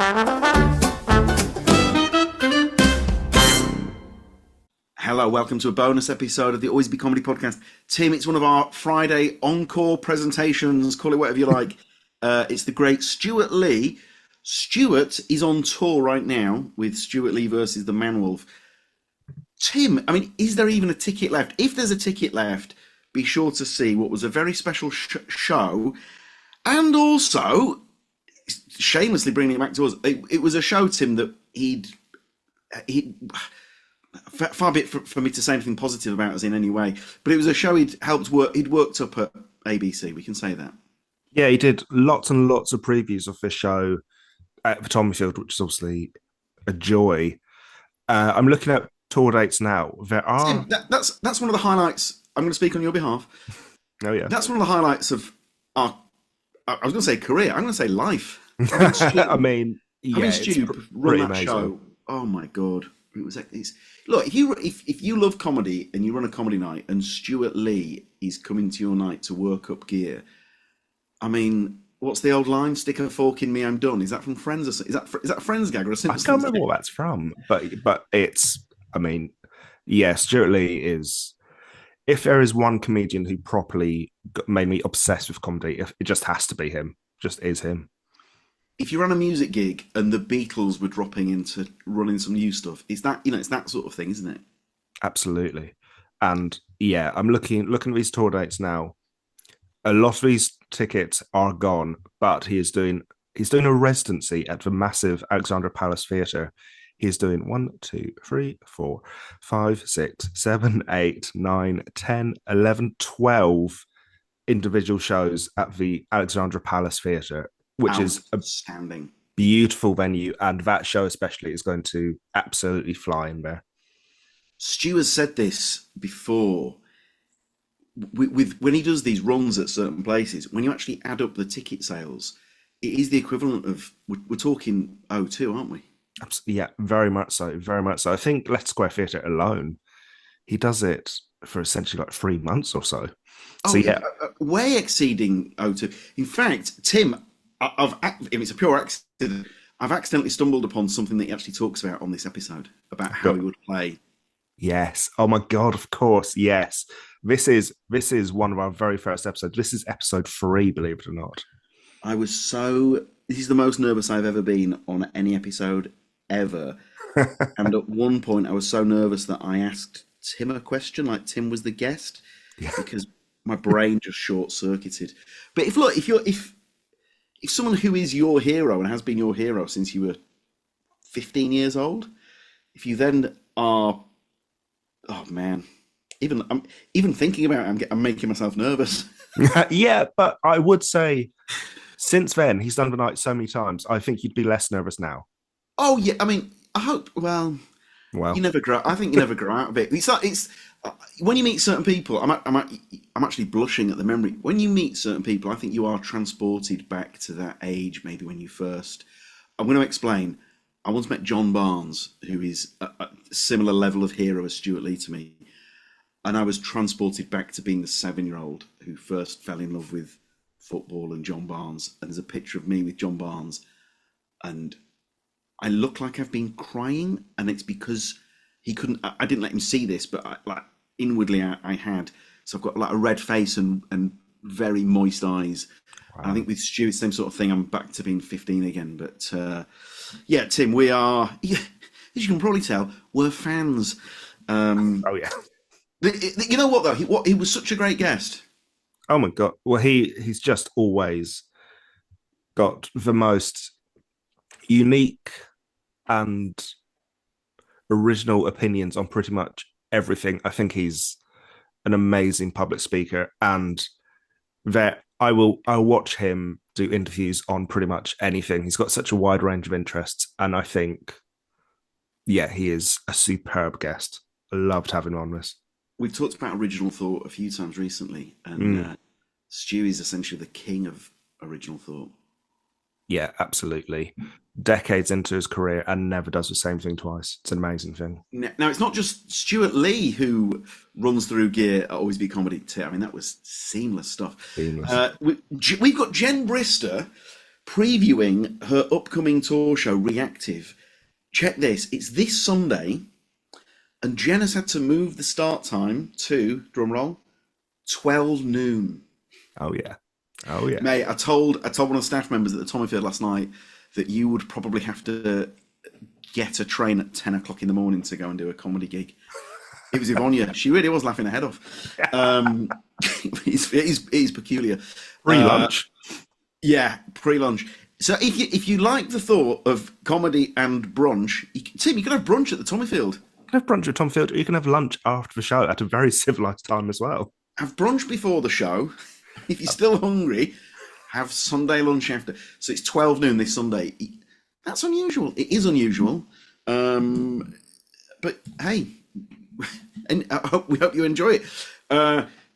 Hello, welcome to a bonus episode of the Always Be Comedy podcast. Tim, it's one of our Friday Encore presentations, call it whatever you like. It's the great Stewart Lee. Stewart is on tour right now with Stewart Lee versus the Manwolf. Tim, I mean, is there even a ticket left? If there's a ticket left, be sure to see what was a very special show. And also, shamelessly bringing it back to us, it was a show, Tim, that he'd far be it for me to say anything positive about us in any way, but it was a show he'd worked up at ABC, we can say that. Yeah, he did lots and lots of previews of this show at the Tommyfield, which is obviously a joy. I'm looking at tour dates now. There are... Tim, that's one of the highlights. I'm going to speak on your behalf. Oh, yeah. That's one of the highlights of our, I was going to say career, I'm going to say life. I mean, Stu run that amazing show. Oh my God. It was like this. Look, if you love comedy and you run a comedy night and Stewart Lee is coming to your night to work up gear, I mean, what's the old line? Stick a fork in me, I'm done. Is that from Friends? Is that a Friends gag or a Simpsons? I can't remember what that's from, but it's. I mean, yeah, Stewart Lee is. If there is one comedian who properly made me obsessed with comedy, it just has to be him. Just is him. If you ran a music gig and the Beatles were dropping into running some new stuff, it's that sort of thing, isn't it? Absolutely. And yeah, I'm looking at these tour dates now. A lot of these tickets are gone, but he's doing a residency at the massive Alexandra Palace Theatre. He's doing 1, 2, 3, 4, 5, 6, 7, 8, 9, 10, 11, 12 individual shows at the Alexandra Palace Theatre, which is outstanding, beautiful venue, and that show especially is going to absolutely fly in there. Stu has said this before. With when he does these runs at certain places, when you actually add up the ticket sales, it is the equivalent of we're talking O2, aren't we? Absolutely, yeah, very much so, very much so. I think Leicester Square Theatre alone, he does it for essentially like 3 months or so. Oh, so yeah, way exceeding O2. In fact, Tim, if it's a pure accident, I've accidentally stumbled upon something that he actually talks about on this episode about how he would play. Yes. Oh my God, of course. Yes. This is one of our very first episodes. This is episode 3, believe it or not. This is the most nervous I've ever been on any episode ever. And at one point I was so nervous that I asked Tim a question, like Tim was the guest, because my brain just short-circuited. But if someone who is your hero and has been your hero since you were 15 years old, if you then are, oh man, even thinking about it, I'm making myself nervous. Yeah, but I would say since then he's done the night so many times. I think you'd be less nervous now. Oh yeah, I mean, I hope. Well, you never grow. I think you never grow out of it. It's when you meet certain people. I'm actually blushing at the memory. When you meet certain people, I think you are transported back to that age, maybe when you first. I'm going to explain. I once met John Barnes, who is a similar level of hero as Stewart Lee to me, and I was transported back to being the 7-year-old who first fell in love with football and John Barnes. And there's a picture of me with John Barnes, and I look like I've been crying, and it's because he couldn't. I didn't let him see this, but inwardly I had. So I've got like a red face and very moist eyes. Wow. And I think with Stu, it's the same sort of thing. I'm back to being 15 again. But yeah, Tim, we are. Yeah, as you can probably tell, we're fans. Oh yeah. You know what though? He was such a great guest. Oh my God. Well, he's just always got the most unique and original opinions on pretty much everything. I think he's an amazing public speaker, and that I'll watch him do interviews on pretty much anything. He's got such a wide range of interests, and I think, yeah, he is a superb guest. I loved having him on this. We've talked about original thought a few times recently, and Stu is essentially the king of original thought. Yeah, absolutely. Decades into his career and never does the same thing twice. It's an amazing thing. Now, it's not just Stewart Lee who runs through gear at Always Be Comedy. I mean, that was seamless stuff. Seamless. We've got Jen Brister previewing her upcoming tour show, Reactive. Check this, it's this Sunday, and Jen has had to move the start time to, drumroll, 12 noon. Oh, yeah. Oh, yeah. Mate, I told one of the staff members at the Tommyfield last night that you would probably have to get a train at 10 o'clock in the morning to go and do a comedy gig. It was Yvonne. She really was laughing her head off. It is peculiar. Pre-lunch. Yeah, pre-lunch. So if you like the thought of comedy and brunch, Tim, you can have brunch at the Tommyfield. You can have brunch at Tommyfield. You can have lunch after the show at a very civilised time as well. Have brunch before the show. If you're still hungry, have Sunday lunch after. So it's 12 noon this Sunday. That's unusual. It is unusual. But hey, and we hope you enjoy it.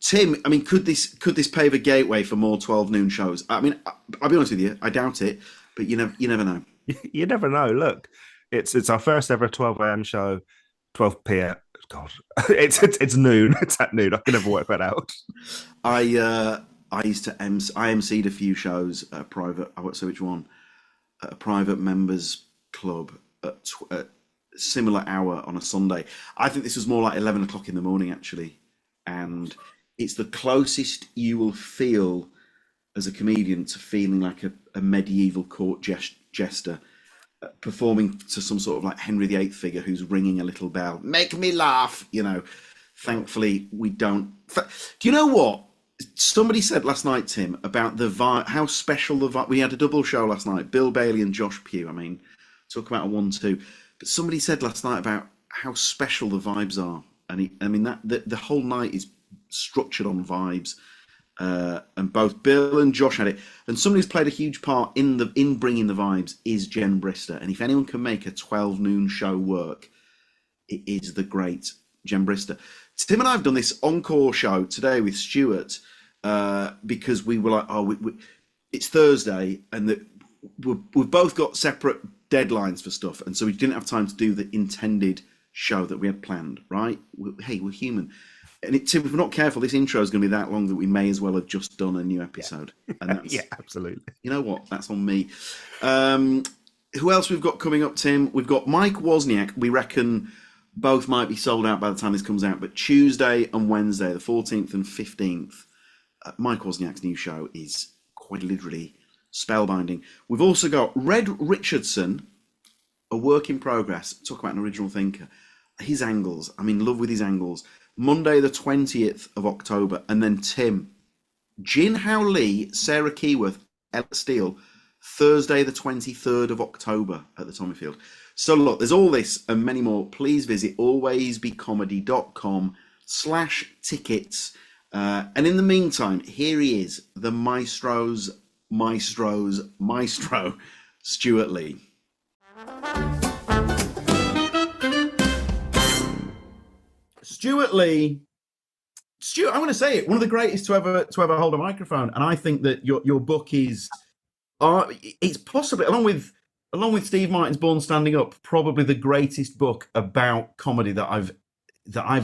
Tim, I mean, could this pave a gateway for more 12 noon shows? I mean, I'll be honest with you, I doubt it, but you never know. You never know. Look, it's our first ever 12 a.m. show, 12 p.m. God, it's noon. It's at noon. I can never work that out. I used to I emceed a few shows at a private. I won't say which one. At a private members club at a similar hour on a Sunday. I think this was more like 11 o'clock in the morning actually, and it's the closest you will feel as a comedian to feeling like a medieval court jester performing to some sort of like Henry VIII figure who's ringing a little bell. Make me laugh, Thankfully, we don't. Do you know what? Somebody said last night, Tim, about the vibe, how special the vibe. We had a double show last night, Bill Bailey and Josh Pugh. I mean, talk about a 1-2. But somebody said last night about how special the vibes are. And the whole night is structured on vibes. And both Bill and Josh had it. And somebody who's played a huge part in bringing the vibes is Jen Brister. And if anyone can make a 12 noon show work, it is the great Jen Brister. Tim and I have done this Encore show today with Stewart because we were like, it's Thursday and we've both got separate deadlines for stuff. And so we didn't have time to do the intended show that we had planned, right? We're human. And Tim, if we're not careful, this intro is going to be that long that we may as well have just done a new episode. Yeah, and that's, yeah, absolutely. You know what? That's on me. Who else we've got coming up, Tim? We've got Mike Wozniak. We reckon both might be sold out by the time this comes out, but Tuesday and Wednesday, the 14th and 15th, Mike Wozniak's new show is quite literally spellbinding. We've also got Red Richardson, a work in progress. Talk about an original thinker. His angles, I'm in love with his angles. Monday the 20th of October, and then Tim, Jin Hao Lee, Sarah Keyworth, Ella Steele, Thursday the 23rd of October at the Tommyfield. So look, there's all this and many more. Please visit alwaysbecomedy.com/tickets. And in the meantime, here he is, the maestro's maestro, Stewart Lee. Stewart Lee, I'm going to say it, one of the greatest to ever hold a microphone, and I think that your book is, it's possibly along with Steve Martin's Born Standing Up, probably the greatest book about comedy that I've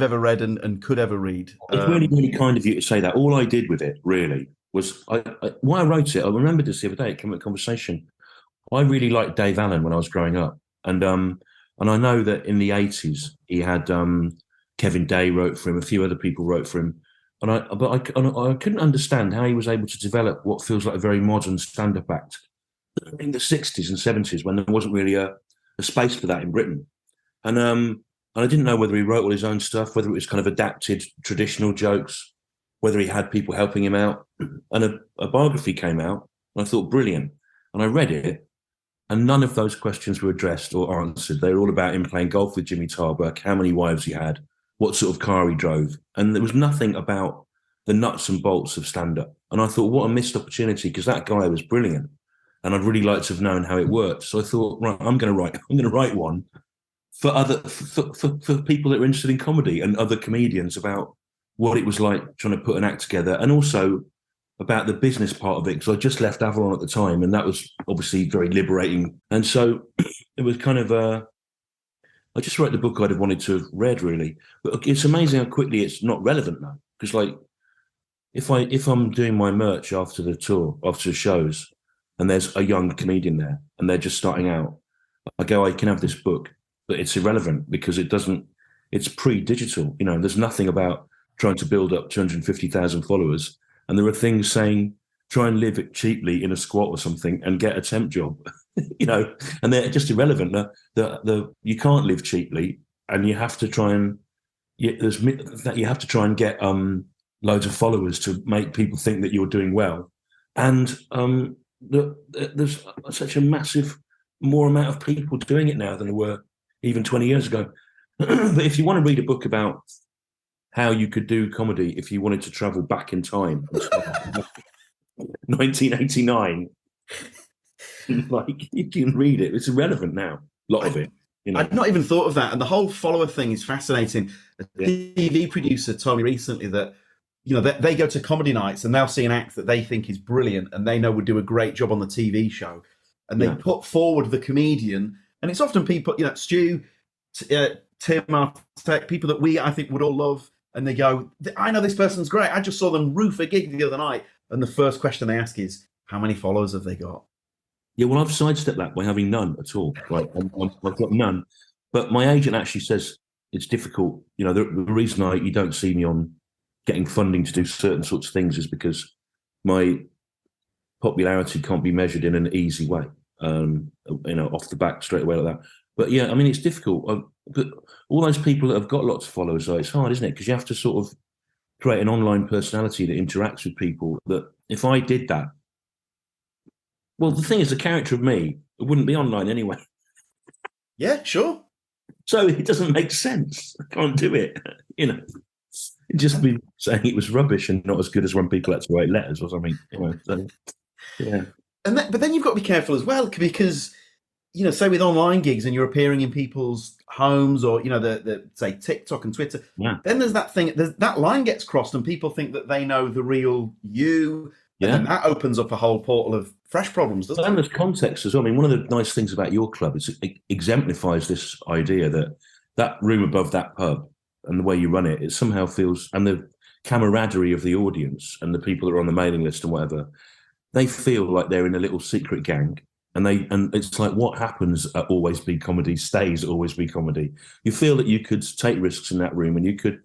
ever read and could ever read. It's really, really kind of you to say that. All I did with it really was why I wrote it. I remembered this the other day. It came up in conversation. I really liked Dave Allen when I was growing up, and I know that in the 80s he had. Kevin Day wrote for him, a few other people wrote for him. But I couldn't understand how he was able to develop what feels like a very modern stand-up act in the 60s and 70s when there wasn't really a space for that in Britain. And I didn't know whether he wrote all his own stuff, whether it was kind of adapted traditional jokes, whether he had people helping him out. And a biography came out, and I thought, brilliant. And I read it, and none of those questions were addressed or answered. They were all about him playing golf with Jimmy Tarbuck, how many wives he had, what sort of car he drove. And there was nothing about the nuts and bolts of stand-up. And I thought, what a missed opportunity, because that guy was brilliant. And I'd really like to have known how it worked. So I thought, right, I'm going to write one for people that are interested in comedy and other comedians about what it was like trying to put an act together, and also about the business part of it, because I just left Avalon at the time, and that was obviously very liberating. And so it was kind of I just wrote the book I'd have wanted to have read, really. But it's amazing how quickly it's not relevant now. Because, like, if I'm doing my merch after the tour, after the shows, and there's a young comedian there, and they're just starting out, I go, I can have this book, but it's irrelevant because it's pre-digital. You know, there's nothing about trying to build up 250,000 followers. And there are things saying, try and live it cheaply in a squat or something and get a temp job, you know, and they're just irrelevant. You can't live cheaply, and you have to try and, you have to try and get loads of followers to make people think that you're doing well. And there's such a massive more amount of people doing it now than there were even 20 years ago. But if you want to read a book about how you could do comedy if you wanted to travel back in time, 1989, like, you can read it. It's irrelevant now, a lot of it. You know? I'd not even thought of that. And the whole follower thing is fascinating. A TV producer told me recently that, you know, they go to comedy nights and they'll see an act that they think is brilliant and they know would do a great job on the TV show. And they put forward the comedian. And it's often people, you know, Stu, Tim, Artec, people that I think would all love. And they go, I know this person's great. I just saw them roof a gig the other night. And the first question they ask is, how many followers have they got? Yeah, well, I've sidestepped that by having none at all. Like, I've got none. But my agent actually says it's difficult. You know, the reason you don't see me on getting funding to do certain sorts of things is because my popularity can't be measured in an easy way, you know, off the back straight away like that. But yeah, I mean, it's difficult. But all those people that have got lots of followers, it's hard, isn't it? Because you have to sort of create an online personality that interacts with people. That if I did that, well, the thing is, the character of me, it wouldn't be online anyway. Yeah, sure. So it doesn't make sense. I can't do it. You know, it'd just be saying it was rubbish and not as good as when people had to write letters or something. You know, so, yeah. But then you've got to be careful as well, because, you know, say with online gigs and you're appearing in people's homes, or, you know, the say TikTok and Twitter, then there's that thing, that line gets crossed and people think that they know the real you. And then that opens up a whole portal of fresh problems, doesn't it? And there's context as well. I mean, one of the nice things about your club is it exemplifies this idea that room above that pub and the way you run it, it somehow feels, and the camaraderie of the audience and the people that are on the mailing list and whatever, they feel like they're in a little secret gang. And it's like, what happens at Always Be Comedy stays at Always Be Comedy. You feel that you could take risks in that room, and you could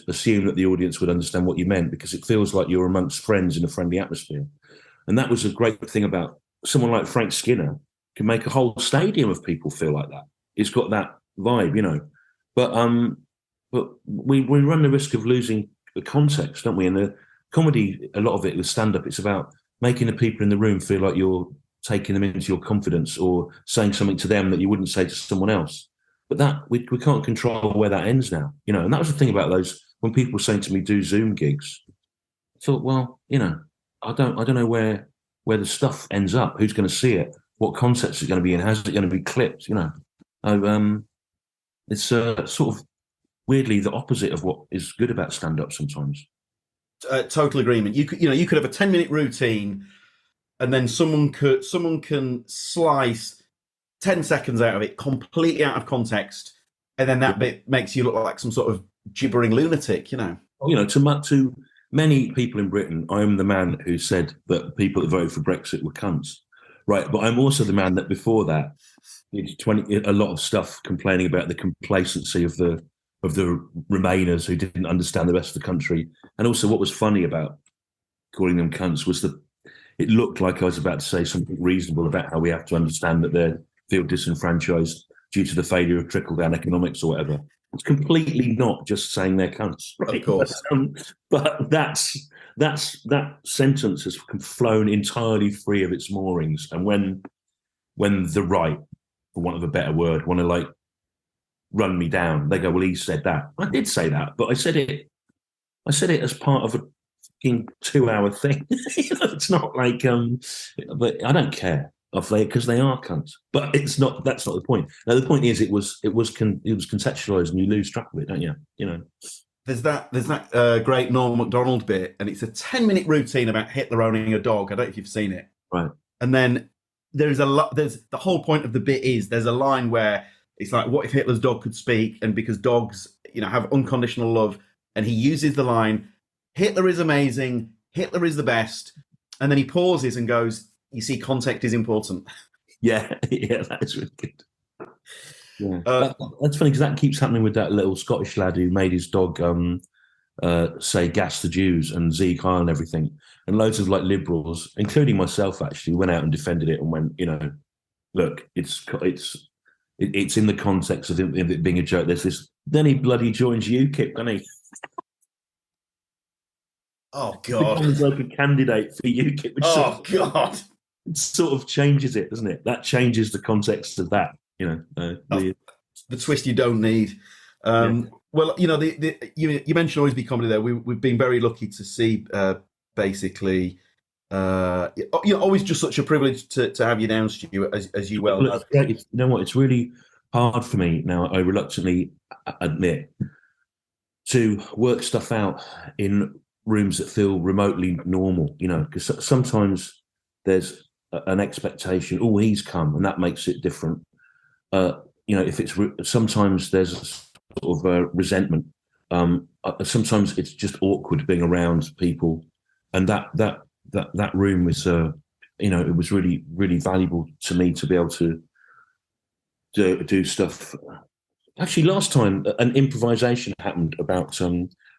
assume that the audience would understand what you meant, because it feels like you're amongst friends in a friendly atmosphere. And that was a great thing about someone like Frank Skinner, can make a whole stadium of people feel like that. It's got that vibe, you know. But we run the risk of losing the context, don't we? And the comedy, a lot of it with stand-up, it's about making the people in the room feel like you're taking them into your confidence or saying something to them that you wouldn't say to someone else. But that we can't control where that ends now, you know. And that was the thing about those, when people were saying to me, do Zoom gigs, I thought, well, you know, I don't know where the stuff ends up, who's going to see it, what concepts it's going to be in, how's it going to be clipped, you know. It's sort of weirdly the opposite of what is good about stand-up sometimes. Total agreement. You could have a 10-minute routine, and then someone can slice 10 seconds out of it completely out of context, and then that bit makes you look like some sort of gibbering lunatic, you know. You know, to many people in Britain, I am the man who said that people that voted for Brexit were cunts, right? But I'm also the man that before that did a lot of stuff complaining about the complacency of the Remainers who didn't understand the rest of the country. And also what was funny about calling them cunts was that it looked like I was about to say something reasonable about how we have to understand that they feel disenfranchised due to the failure of trickle-down economics or whatever. It's completely not just saying they're cunts, right? Of course. But that sentence has flown entirely free of its moorings. And when the right, for want of a better word, want to like run me down, they go, well, he said that. I did say that, but I said it as part of a fucking 2-hour thing. It's not like but I don't care because they are cunts. But that's not the point. Now the point is it was contextualized, and you lose track of it, don't you? You know. There's that great Norm Macdonald bit, and it's a 10-minute routine about Hitler owning a dog. I don't know if you've seen it. Right. And then there's the whole point of the bit is there's a line where it's like, what if Hitler's dog could speak? And because dogs, you know, have unconditional love, and he uses the line, Hitler is amazing, Hitler is the best, and then he pauses and goes, "You see, context is important." Yeah, yeah, that's really good. Yeah, that's funny because that keeps happening with that little Scottish lad who made his dog say "gas the Jews" and Zeke Heil and everything, and loads of like liberals, including myself, actually went out and defended it and went, look, it's in the context of it being a joke. There's this. Then he bloody joins UKIP, doesn't he? Oh God! Becomes like a candidate for UKIP. Which God! It sort of changes it, doesn't it? That changes the context of that. The twist you don't need. Well, you mentioned Always Be Comedy there. We've been very lucky to see basically. Always just such a privilege to have you down, Stu, as you well know. You know what? It's really hard for me now. I reluctantly admit to work stuff out in rooms that feel remotely normal. Because sometimes there's an expectation. Oh, he's come, and that makes it different. If it's sometimes there's a sort of resentment. Sometimes it's just awkward being around people, and that room was, it was really, really valuable to me to be able to do stuff. Actually, last time an improvisation happened about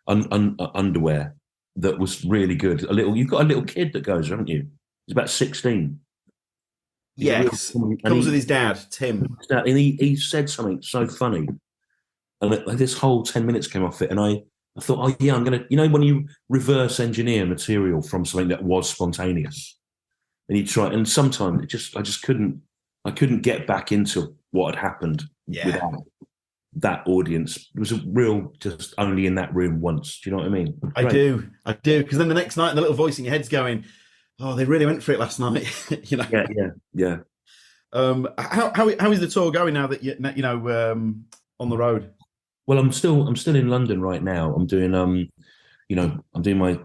underwear that was really good. You've got a little kid that goes, haven't you? He's about 16. Yes, comes with his dad, Tim. And he said something so funny, and this whole 10 minutes came off it, and I thought, oh yeah, I'm gonna, when you reverse engineer material from something that was spontaneous, and you try, and sometimes I just couldn't get back into what had happened without that audience. It was a real just only in that room once. Do you know what I mean? I do, because then the next night, the little voice in your head's going, "Oh, they really went for it last night." Yeah. How is the tour going now that on the road? Well, I'm still in London right now. I'm doing I'm doing my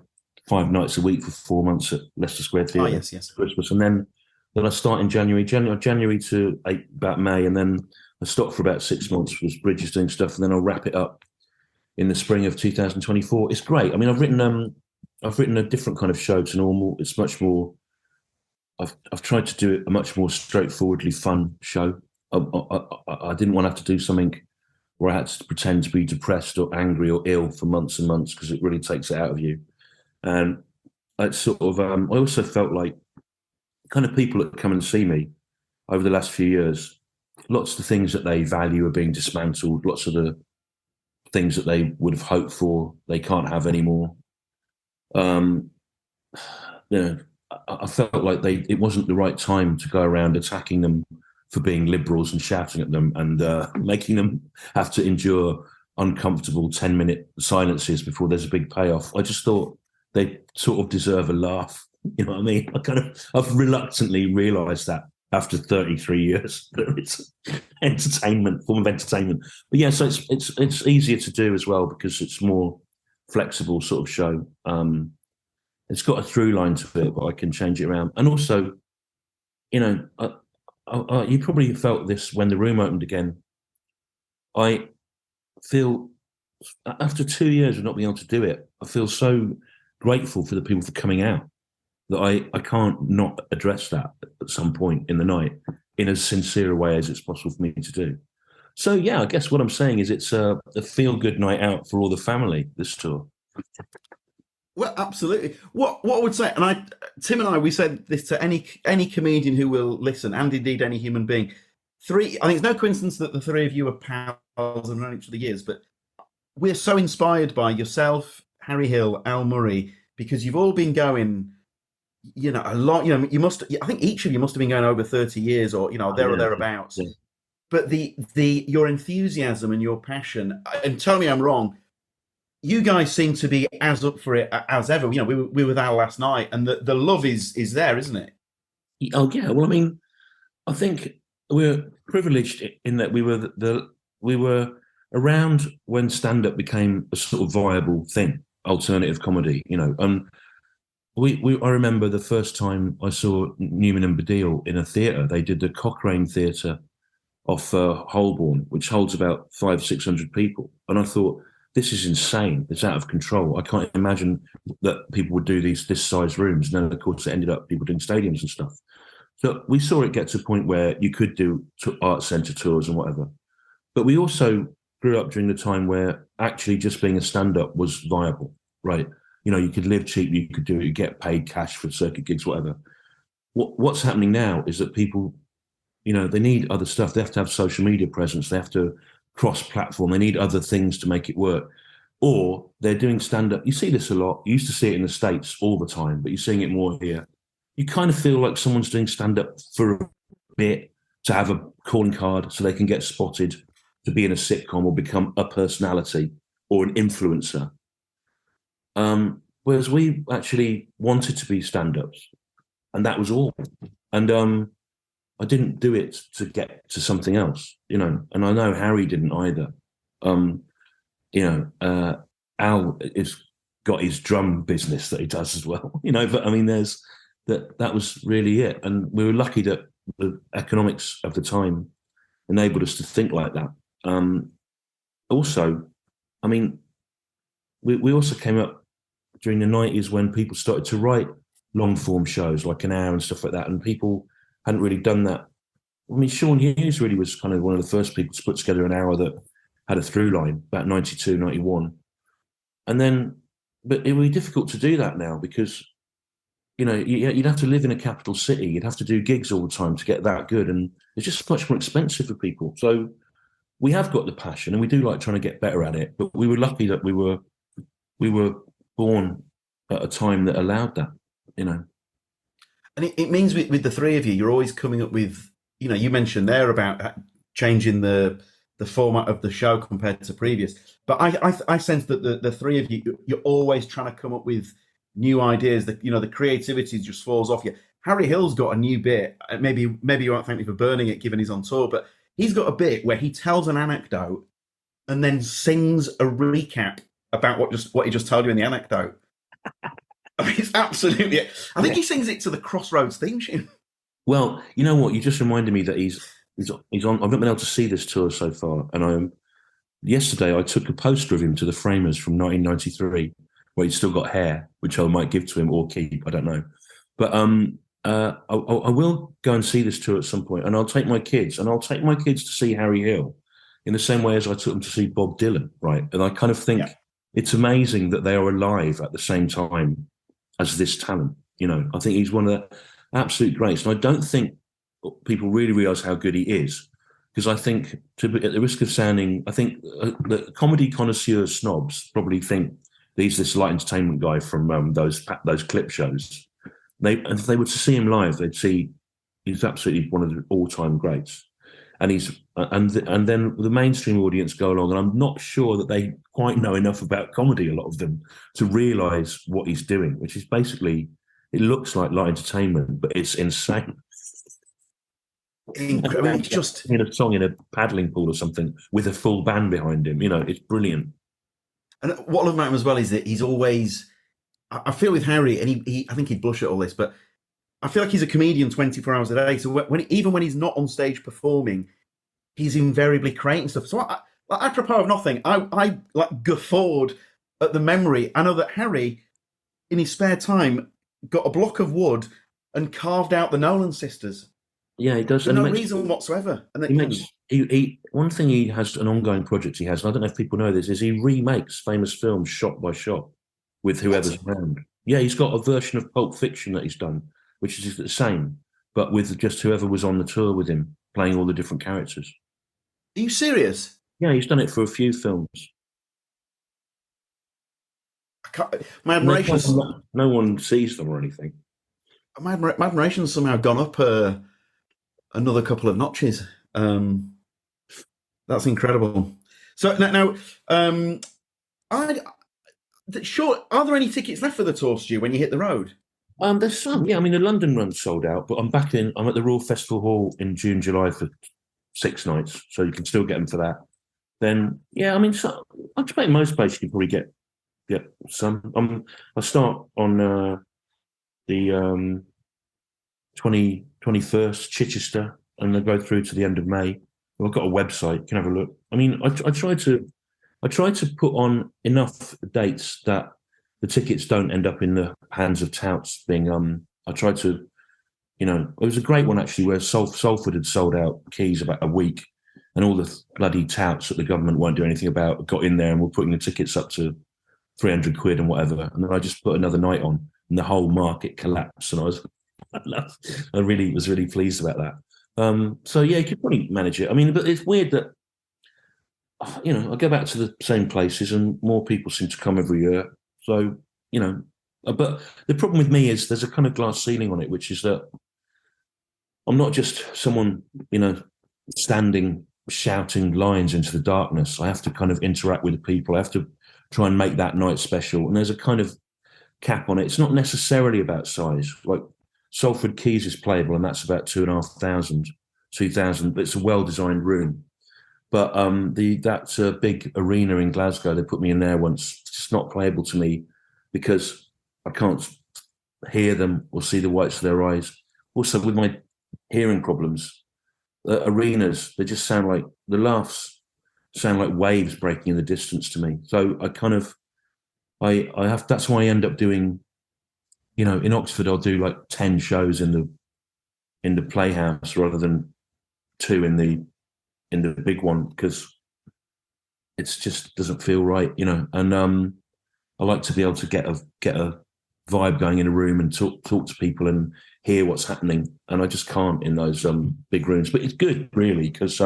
5 nights a week for 4 months at Leicester Square Theatre. Oh, yes. Christmas, and then I start in January to about May, and then I stop for about 6 months with Bridges doing stuff, and then I'll wrap it up in the spring of 2024. It's great. I mean, I've written a different kind of show to normal. It's much more. I've tried to do it a much more straightforwardly fun show. I didn't want to have to do something where I had to pretend to be depressed or angry or ill for months and months, because it really takes it out of you. And it's sort of. I also felt like kind of people that come and see me over the last few years, lots of the things that they value are being dismantled. Lots of the things that they would have hoped for, they can't have anymore. I felt like it wasn't the right time to go around attacking them for being liberals and shouting at them and making them have to endure uncomfortable 10-minute silences before there's a big payoff. I just thought they sort of deserve a laugh. You know what I mean? I've reluctantly realised that after 33 years that it's form of entertainment. But yeah, so it's easier to do as well because it's more flexible sort of show. It's got a through line to it, but I can change it around. And also, you probably felt this when the room opened again. I feel, after 2 years of not being able to do it, I feel so grateful for the people for coming out that I can't not address that at some point in the night in as sincere a way as it's possible for me to do. So, yeah, I guess what I'm saying is it's a feel-good night out for all the family, this tour. Well, absolutely. What I would say, and Tim and I, we said this to any comedian who will listen, and indeed any human being. I think it's no coincidence that the three of you are pals and known each other years, but we're so inspired by yourself, Harry Hill, Al Murray, because you've all been going, a lot. I think each of you must have been going over 30 years, or there or thereabouts. Yeah. But your enthusiasm and your passion, and tell me I'm wrong, you guys seem to be as up for it as ever. We were with Al last night, and the love is there, isn't it? Oh yeah. Well, I mean, I think we're privileged in that we were around when stand-up became a sort of viable thing, alternative comedy. I remember the first time I saw Newman and Baddiel in a theatre. They did the Cochrane Theatre off Holborn, which holds about 500-600 people, and I thought, this is insane. It's out of control. I can't imagine that people would do this size rooms. And then, of course, it ended up people doing stadiums and stuff. So we saw it get to a point where you could do art centre tours and whatever. But we also grew up during the time where actually just being a stand-up was viable, right? You know, you could live cheap, you could do it, you get paid cash for circuit gigs, whatever. What's happening now is that people, you know, they need other stuff. They have to have social media presence. They have to cross-platform. They need other things to make it work. Or they're doing stand-up. You see this a lot. You used to see it in the States all the time, but you're seeing it more here. You kind of feel like someone's doing stand-up for a bit to have a calling card so they can get spotted to be in a sitcom or become a personality or an influencer. Whereas we actually wanted to be stand-ups, and that was all. And I didn't do it to get to something else, you know, and I know Harry didn't either. Al has got his drum business that he does as well, you know, but I mean, that was really it. And we were lucky that the economics of the time enabled us to think like that. Also, I mean, we also came up during the 90s when people started to write long form shows like an hour and stuff like that, and people hadn't really done that. I mean, Sean Hughes really was kind of one of the first people to put together an hour that had a through line, about 92, 91. And then, but it would be difficult to do that now because, you know, you'd have to live in a capital city. You'd have to do gigs all the time to get that good. And it's just much more expensive for people. So we have got the passion and we do like trying to get better at it. But we were lucky that we were born at a time that allowed that, you know. And it means with the three of you, you're always coming up with, you know, you mentioned there about changing the format of the show compared to previous. But I sense that the three of you, you're always trying to come up with new ideas. That, you know, the creativity just falls off you. Harry Hill's got a new bit. Maybe you won't thank me for burning it, given he's on tour. But he's got a bit where he tells an anecdote and then sings a recap about what he just told you in the anecdote. I mean, it's absolutely. I think he sings it to the Crossroads theme tune. Well, you know what? You just reminded me that he's on. I've not been able to see this tour so far, and yesterday I took a poster of him to the Framers from 1993, where he's still got hair, which I might give to him or keep. I don't know, but I will go and see this tour at some point, and I'll take my kids, to see Harry Hill, in the same way as I took them to see Bob Dylan, right? And I kind of think it's amazing that they are alive at the same time as this talent. You know, I think he's one of the absolute greats, and I don't think people really realise how good he is, because I think, at the risk of sounding, I think the comedy connoisseur snobs probably think that he's this light entertainment guy from those clip shows. And if they were to see him live, they'd see he's absolutely one of the all-time greats. And and then the mainstream audience go along, and I'm not sure that they quite know enough about comedy, a lot of them, to realise what he's doing, which is basically, it looks like light entertainment, but it's insane. I mean, it's just in a song in a paddling pool or something with a full band behind him, you know, it's brilliant. And what I love about him as well is that he's always, I feel with Harry, and he I think he'd blush at all this, but I feel like he's a comedian 24 hours a day. So even when he's not on stage performing, he's invariably creating stuff. So apropos of nothing, I like guffawed at the memory. I know that Harry, in his spare time, got a block of wood and carved out the Nolan sisters. Yeah, he does. For no reason whatsoever. And one thing he has, an ongoing project he has, and I don't know if people know this, is he remakes famous films shot by shot with whoever's around. Yeah, he's got a version of Pulp Fiction that he's done, which is the same, but with just whoever was on the tour with him, playing all the different characters. Are you serious? Yeah, he's done it for a few films. My admiration's... No one sees them or anything. My admiration's somehow gone up another couple of notches. That's incredible. So now, sure, are there any tickets left for the tour, Stu, when you hit the road? There's some, yeah. I mean, the London run's sold out, but I'm at the Royal Festival Hall in June, July for 6 nights, so you can still get them for that. Then, yeah, I mean, so I expect most places you can probably get some. I start on the 21st, Chichester, and I go through to the end of May. Well, I've got a website, you can have a look. I mean, I try to I try to put on enough dates that the tickets don't end up in the hands of touts being I try to, you know, it was a great one actually where Salford had sold out Keys about a week, and all the bloody touts that the government won't do anything about got in there and were putting the tickets up to 300 quid and whatever. And then I just put another night on and the whole market collapsed. And I really was really pleased about that. So yeah, you could probably manage it. I mean, but it's weird that, you know, I go back to the same places and more people seem to come every year. So, you know, but the problem with me is there's a kind of glass ceiling on it, which is that I'm not just someone, you know, standing, shouting lines into the darkness. I have to kind of interact with the people. I have to try and make that night special. And there's a kind of cap on it. It's not necessarily about size. Like Salford Keys is playable, and that's about 2,500, 2,000. But it's a well-designed room. But that big arena in Glasgow, they put me in there once. It's just not playable to me because I can't hear them or see the whites of their eyes. Also, with my hearing problems, arenas, they just sound like, the laughs sound like waves breaking in the distance to me. So I kind of, I have, that's why I end up doing, you know, in Oxford, I'll do like 10 shows in the Playhouse rather than 2 in the big one, because it's just doesn't feel right, you know. And I like to be able to get a vibe going in a room and talk to people and hear what's happening, and I just can't in those big rooms. But it's good, really, because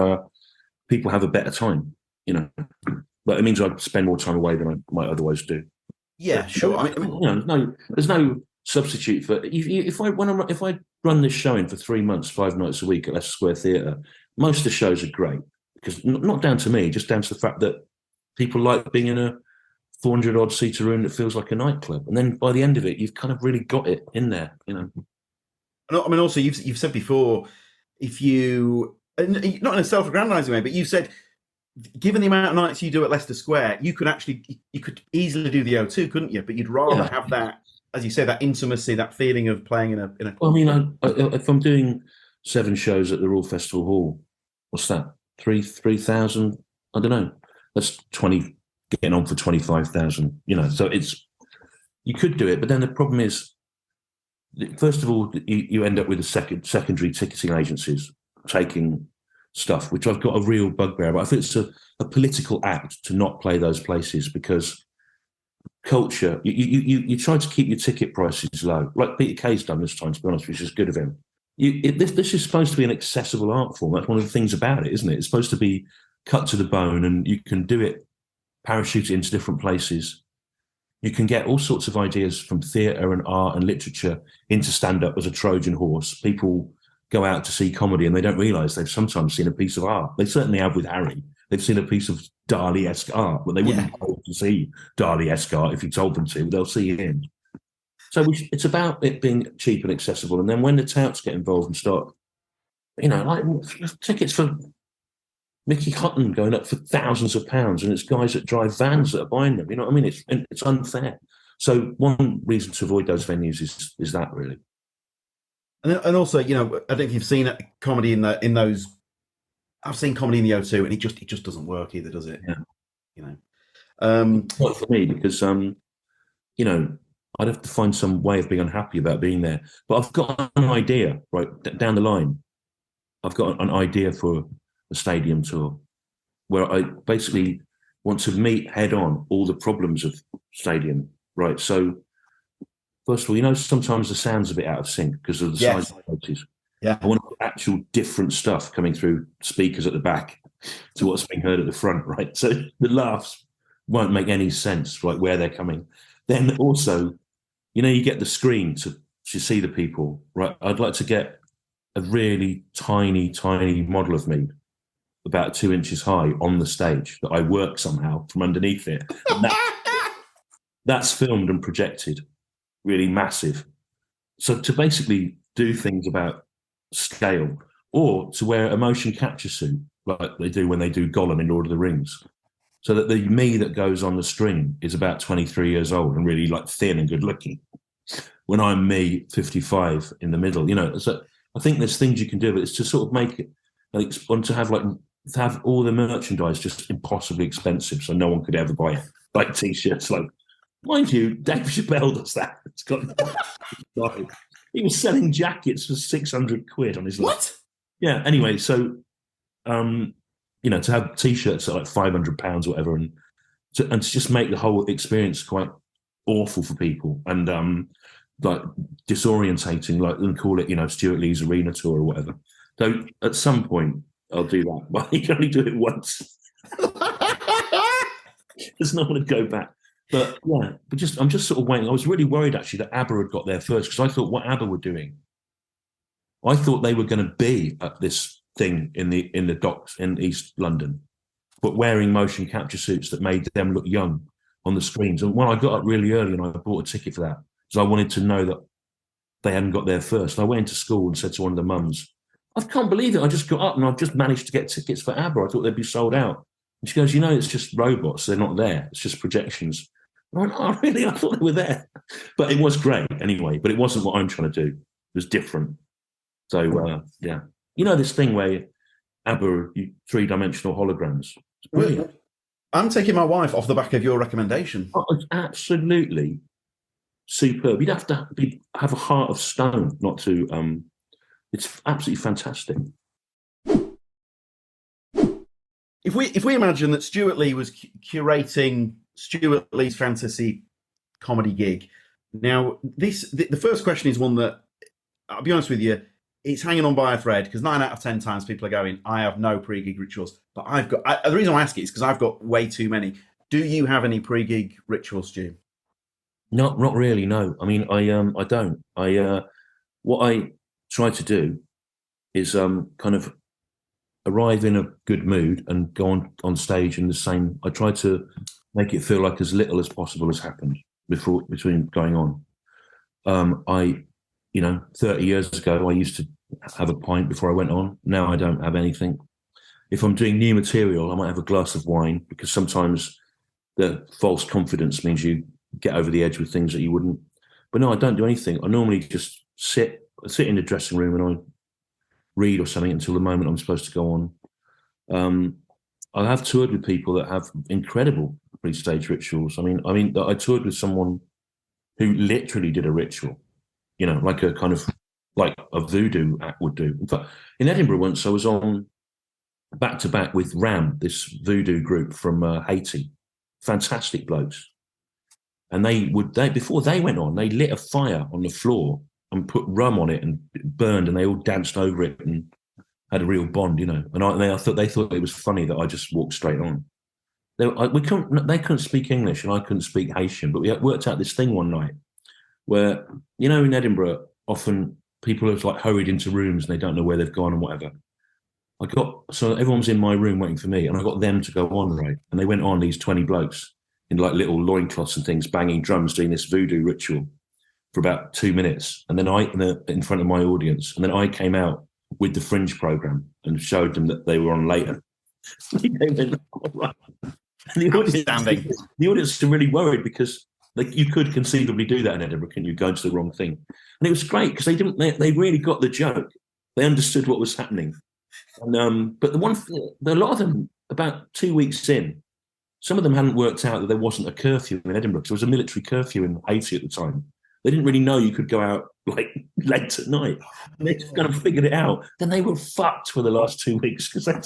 people have a better time, you know. But it means I spend more time away than I might otherwise do. Yeah, but, sure. I mean, you know, there's no substitute for if I run this show in for 3 months, 5 nights a week at Leicester Square Theatre. Most of the shows are great because not down to me, just down to the fact that people like being in a 400 odd seater room that feels like a nightclub, and then by the end of it, you've kind of really got it in there, you know. I mean, also you've said before, if you, not in a self-aggrandizing way, but you said, given the amount of nights you do at Leicester Square, you could easily do the O2, couldn't you? But you'd rather have that, as you say, that intimacy, that feeling of playing in a. Well, I mean, if I'm doing 7 shows at the Royal Festival Hall, what's that? 3,000? I don't know. That's 20, getting on for 25,000. You know, so you could do it, but then the problem is, first of all, you end up with secondary ticketing agencies taking stuff, which I've got a real bugbear about. I think it's a political act to not play those places because culture. You try to keep your ticket prices low, like Peter Kay's done this time, to be honest, which is good of him. This is supposed to be an accessible art form. That's one of the things about it, isn't it? It's supposed to be cut to the bone, and you can do it, parachute it into different places. You can get all sorts of ideas from theatre and art and literature into stand-up as a Trojan horse. People go out to see comedy and they don't realise they've sometimes seen a piece of art. They certainly have with Harry. They've seen a piece of Dali-esque art, but they wouldn't go to see Dali-esque art if you told them to. They'll see him. So it's about it being cheap and accessible. And then when the touts get involved and start, you know, like tickets for Mickey Hutton going up for thousands of pounds, and it's guys that drive vans that are buying them. You know what I mean? It's unfair. So one reason to avoid those venues is that, really. And also, you know, I don't know if you've seen comedy in those. I've seen comedy in the O2, and it just doesn't work either, does it? Yeah. You know, not for me because you know, I'd have to find some way of being unhappy about being there. But I've got an idea right down the line. I've got an idea for a stadium tour where I basically want to meet head on all the problems of stadium, right? So first of all, you know, sometimes the sound's a bit out of sync because of the size of the places. Yeah. I want actual different stuff coming through speakers at the back to what's being heard at the front, right? So the laughs won't make any sense, like where they're coming. Then also, you know, you get the screen to see the people, right? I'd like to get a really tiny model of me about 2 inches high on the stage that I work somehow from underneath it. And that's filmed and projected, really massive. So to basically do things about scale, or to wear a motion capture suit like they do when they do Gollum in Lord of the Rings, so that the me that goes on the screen is about 23 years old and really like thin and good looking, when I'm me 55 in the middle, you know. So I think there's things you can do, but it's to sort of make it, like, want to have like to have all the merchandise just impossibly expensive, so no one could ever buy it. Like T-shirts, like, mind you, Dave Chappelle does that. It's got. He was selling jackets for 600 quid on his life. What? Yeah. Anyway, so to have T-shirts at like £500 or whatever, and to just make the whole experience quite awful for people and like disorientating, like and call it Stewart Lee's arena tour or whatever. So at some point I'll do that, but you can only do it once. There's no one to go back. But yeah, I'm just sort of waiting. I was really worried actually that ABBA had got there first, because I thought what ABBA were doing, I thought they were going to be at this thing in the docks in East London, but wearing motion capture suits that made them look young on the screens. And when I got up really early and I bought a ticket for that, because I wanted to know that they hadn't got there first. And I went into school and said to one of the mums, I can't believe it. I just got up and I've just managed to get tickets for ABBA. I thought they'd be sold out. And she goes, it's just robots. They're not there. It's just projections. I went, oh, really? I thought they were there. But it was great anyway. But it wasn't what I'm trying to do. It was different. So, yeah. This thing where ABBA are three-dimensional holograms. It's brilliant. I'm taking my wife off the back of your recommendation. Oh, it's absolutely superb. You'd have to have a heart of stone not to. It's absolutely fantastic. If we imagine that Stewart Lee was curating Stewart Lee's fantasy comedy gig, now the first question is one that, I'll be honest with you, it's hanging on by a thread, because 9 out of 10 times people are going, I have no pre-gig rituals. But the reason I ask it is because I've got way too many. Do you have any pre-gig rituals, Stu? Not really, no. I mean, I don't. What I try to do is kind of arrive in a good mood and go on stage in the same. I try to make it feel like as little as possible has happened between going on. 30 years ago, I used to have a pint before I went on. Now I don't have anything. If I'm doing new material, I might have a glass of wine, because sometimes the false confidence means you get over the edge with things that you wouldn't. But no, I don't do anything. I normally just sit in the dressing room and I read or something until the moment I'm supposed to go on. I have toured with people that have incredible pre-stage rituals. I mean, I toured with someone who literally did a ritual, like a kind of like a voodoo act would do. In fact, in Edinburgh once, I was on back to back with Ram, this voodoo group from Haiti, fantastic blokes. And before they went on, they lit a fire on the floor and put rum on it and it burned, and they all danced over it and had a real bond, And I thought they thought it was funny that I just walked straight on. They couldn't speak English and I couldn't speak Haitian, but we worked out this thing one night where, in Edinburgh, often people are like hurried into rooms and they don't know where they've gone and whatever. So everyone was in my room waiting for me, and I got them to go on, right? And they went on, these 20 blokes in like little loincloths and things, banging drums, doing this voodoo ritual for about 2 minutes. And then in front of my audience, and then I came out with the Fringe program and showed them that they were on later. They went, all right. And the audience are really worried, because you could conceivably do that in Edinburgh, couldn't you? Go into the wrong thing. And it was great because they really got the joke. They understood what was happening. And but a lot of them, about 2 weeks in, some of them hadn't worked out that there wasn't a curfew in Edinburgh, because there was a military curfew in Haiti at the time. They didn't really know you could go out like late at night. And they just kind of figured it out. Then they were fucked for the last 2 weeks because they'd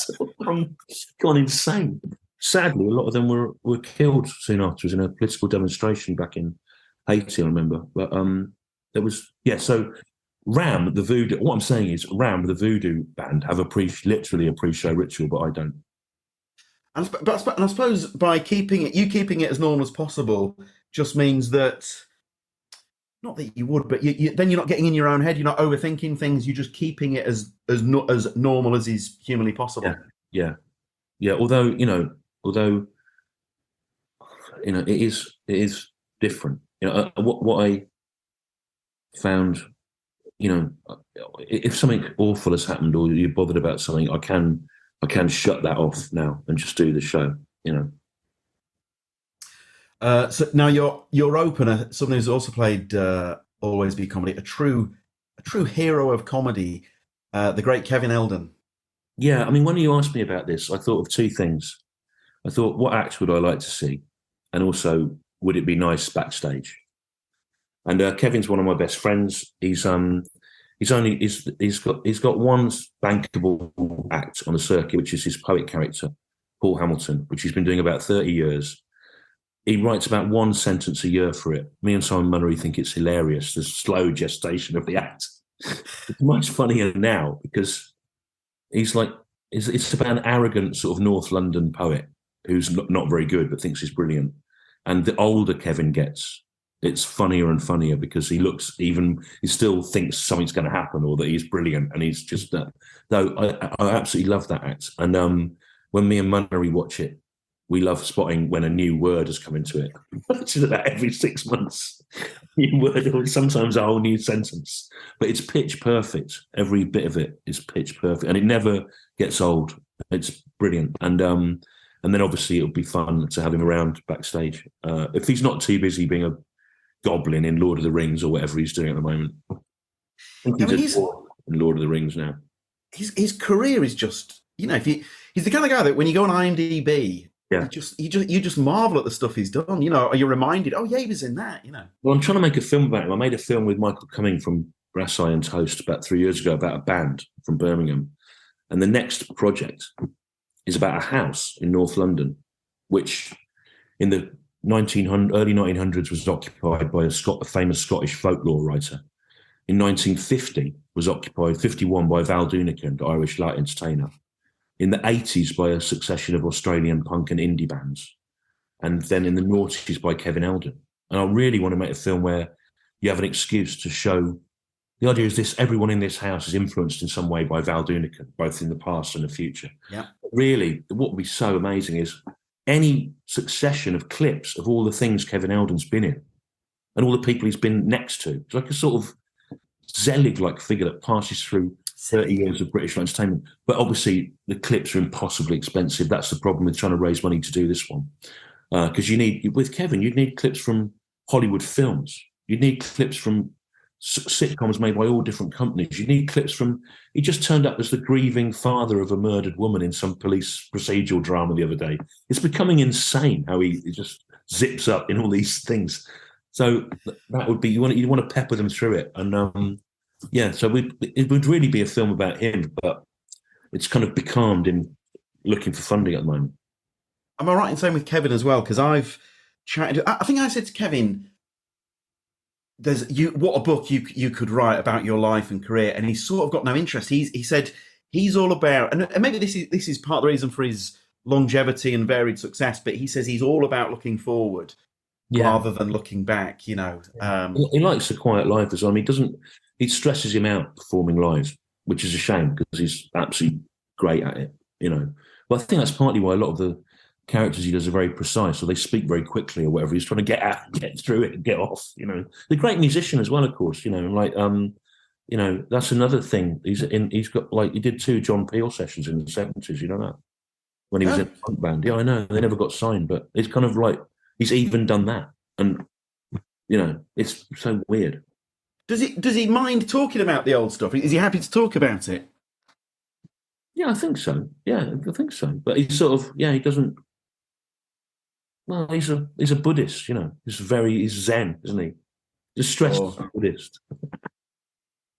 gone insane. Sadly, a lot of them were killed soon afterwards in a political demonstration back in Haiti, I remember. But there was, so Ram, the voodoo, what I'm saying is Ram, the voodoo band, have literally a pre-show ritual, but I don't. And I suppose by keeping it as normal as possible just means that, not that you would, but then you're not getting in your own head. You're not overthinking things. You're just keeping it as normal as is humanly possible. Yeah. Although it is different. What I found, if something awful has happened or you're bothered about something, I can shut that off now and just do the show. So now your opener, someone who's also played Always Be Comedy, a true hero of comedy, the great Kevin Eldon. Yeah, I mean, when you asked me about this, I thought of two things. I thought, what act would I like to see? And also, would it be nice backstage? And Kevin's one of my best friends. He's got one bankable act on the circuit, which is his poet character, Paul Hamilton, which he's been doing about 30 years. He writes about one sentence a year for it. Me and Simon Munnery think it's hilarious, the slow gestation of the act. It's much funnier now because he's like, it's about an arrogant sort of North London poet who's not very good but thinks he's brilliant. And the older Kevin gets, it's funnier and funnier because he still thinks something's going to happen or that he's brilliant. And he's just that. Though I absolutely love that act. And when me and Munnery watch it, we love spotting when a new word has come into it. It's about every 6 months, new word, or sometimes a whole new sentence. But it's pitch perfect. Every bit of it is pitch perfect, and it never gets old. It's brilliant. And then obviously it would be fun to have him around backstage if he's not too busy being a goblin in Lord of the Rings or whatever he's doing at the moment. I think he's in Lord of the Rings now. His career is just, he's the kind of guy that when you go on IMDb. Yeah, you just marvel at the stuff he's done. Are you reminded? Oh yeah, he was in that. Well, I'm trying to make a film about him. I made a film with Michael Cumming from Brass Eye and Toast about 3 years ago about a band from Birmingham, and the next project is about a house in North London, which in the early 1900s was occupied by a famous Scottish folklore writer. In 1950 was occupied 51 by Val Doonican, the Irish light entertainer. In the 80s by a succession of Australian punk and indie bands. And then in the noughties by Kevin Eldon. And I really want to make a film where you have an excuse to show, the idea is this, everyone in this house is influenced in some way by Val Doonican, both in the past and the future. Yeah. Really, what would be so amazing is any succession of clips of all the things Kevin Eldon's been in and all the people he's been next to. It's like a sort of Zelig-like figure that passes through 30 years of British entertainment. But obviously the clips are impossibly expensive. That's the problem with trying to raise money to do this one. Because with Kevin, you'd need clips from Hollywood films. You'd need clips from sitcoms made by all different companies. You'd need clips from, he just turned up as the grieving father of a murdered woman in some police procedural drama the other day. It's becoming insane how he just zips up in all these things. So that would be, you want to pepper them through it. And so it would really be a film about him, but it's kind of becalmed him looking for funding at the moment. Am I right in saying with Kevin as well? Because I've chatted. I think I said to Kevin, what a book you could write about your life and career, and he's sort of got no interest. He said he's all about, and maybe this is part of the reason for his longevity and varied success. But he says he's all about looking forward rather than looking back. He likes a quiet life as well. I mean, it stresses him out performing live, which is a shame because he's absolutely great at it. But I think that's partly why a lot of the characters he does are very precise, or they speak very quickly, or whatever. He's trying to get out, get through it, and get off. The great musician as well, of course. That's another thing. He's got he did 2 John Peel sessions in the 70s. You know that when he was in a punk band. Yeah, I know they never got signed, but it's kind of like he's even done that, and it's so weird. Does he mind talking about the old stuff? Is he happy to talk about it? Yeah, I think so. Yeah, I think so. But he's sort of, he doesn't. Well, he's a Buddhist, he's Zen, isn't he? Just stressed Buddhist.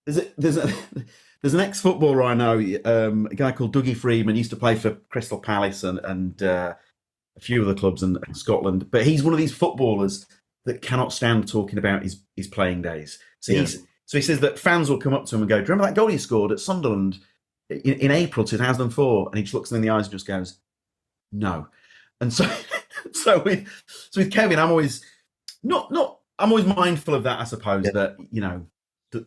There's an ex-footballer I know, a guy called Dougie Freedman, used to play for Crystal Palace and a few other clubs in Scotland. But he's one of these footballers that cannot stand talking about his playing days. So he says that fans will come up to him and go, "Do you remember that goal you scored at Sunderland in April 2004?" And he just looks them in the eyes and just goes, "No." And so with Kevin, I'm always mindful of that, I suppose. Yeah. That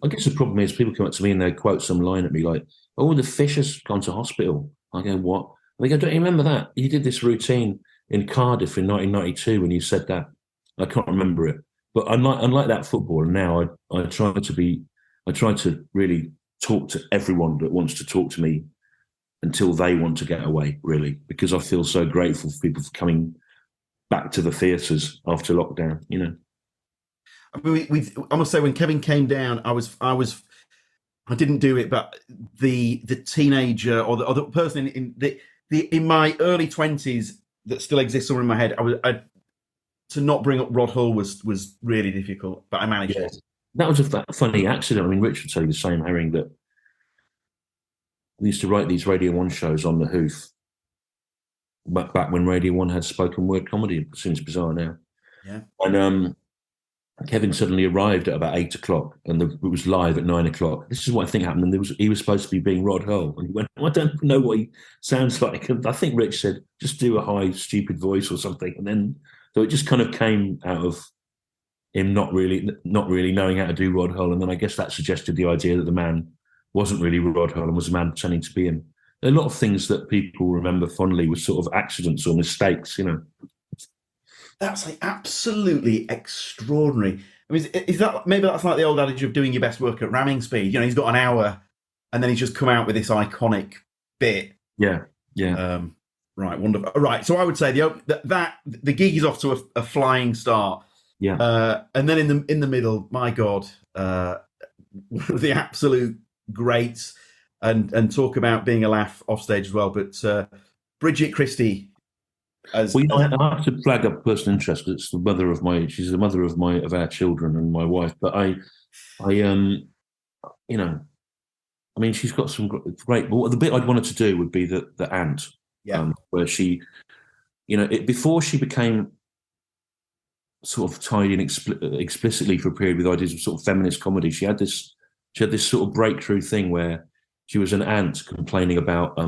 I guess the problem is people come up to me and they quote some line at me like, "Oh, the fish has gone to hospital." I go, "What?" And they go, "Don't you remember that? You did this routine in Cardiff in 1992 when you said that." I can't remember it, but unlike that footballer, now I try to really talk to everyone that wants to talk to me until they want to get away, really, because I feel so grateful for people for coming back to the theatres after lockdown. I mean, I must say, when Kevin came down, I was I didn't do it, but the teenager or the person in my early 20s that still exists somewhere in my head, to not bring up Rod Hull was really difficult, but I managed it. That was a funny accident. I mean, Rich would tell you the same, Herring, that we used to write these Radio 1 shows on the hoof back when Radio 1 had spoken word comedy. It seems bizarre now. Yeah. And Kevin suddenly arrived at about 8 o'clock, and it was live at 9 o'clock. This is what I think happened. And he was supposed to be being Rod Hull, and he went, "I don't know what he sounds like." And I think Rich said, "Just do a high, stupid voice or something." And then, so it just kind of came out of him not really knowing how to do Rod Hull. And then I guess that suggested the idea that the man wasn't really Rod Hull and was a man pretending to be him. A lot of things that people remember fondly were sort of accidents or mistakes, you know. That's like absolutely extraordinary. I mean, is that maybe that's like the old adage of doing your best work at ramming speed? You know, he's got an hour, and then he's just come out with this iconic bit. Yeah. Right, wonderful. Right, so I would say the gig is off to a flying start. Yeah. And then in the middle, my God, the absolute greats, and talk about being a laugh off stage as well. But Bridget Christie. I have to flag up personal interest. It's the mother of she's the mother of our children and my wife. But I you know, I mean, she's got some great. But the bit I'd wanted to do would be the aunt, where she, you know, before she became sort of tied in explicitly for a period with ideas of sort of feminist comedy. She had this sort of breakthrough thing where she was an aunt complaining about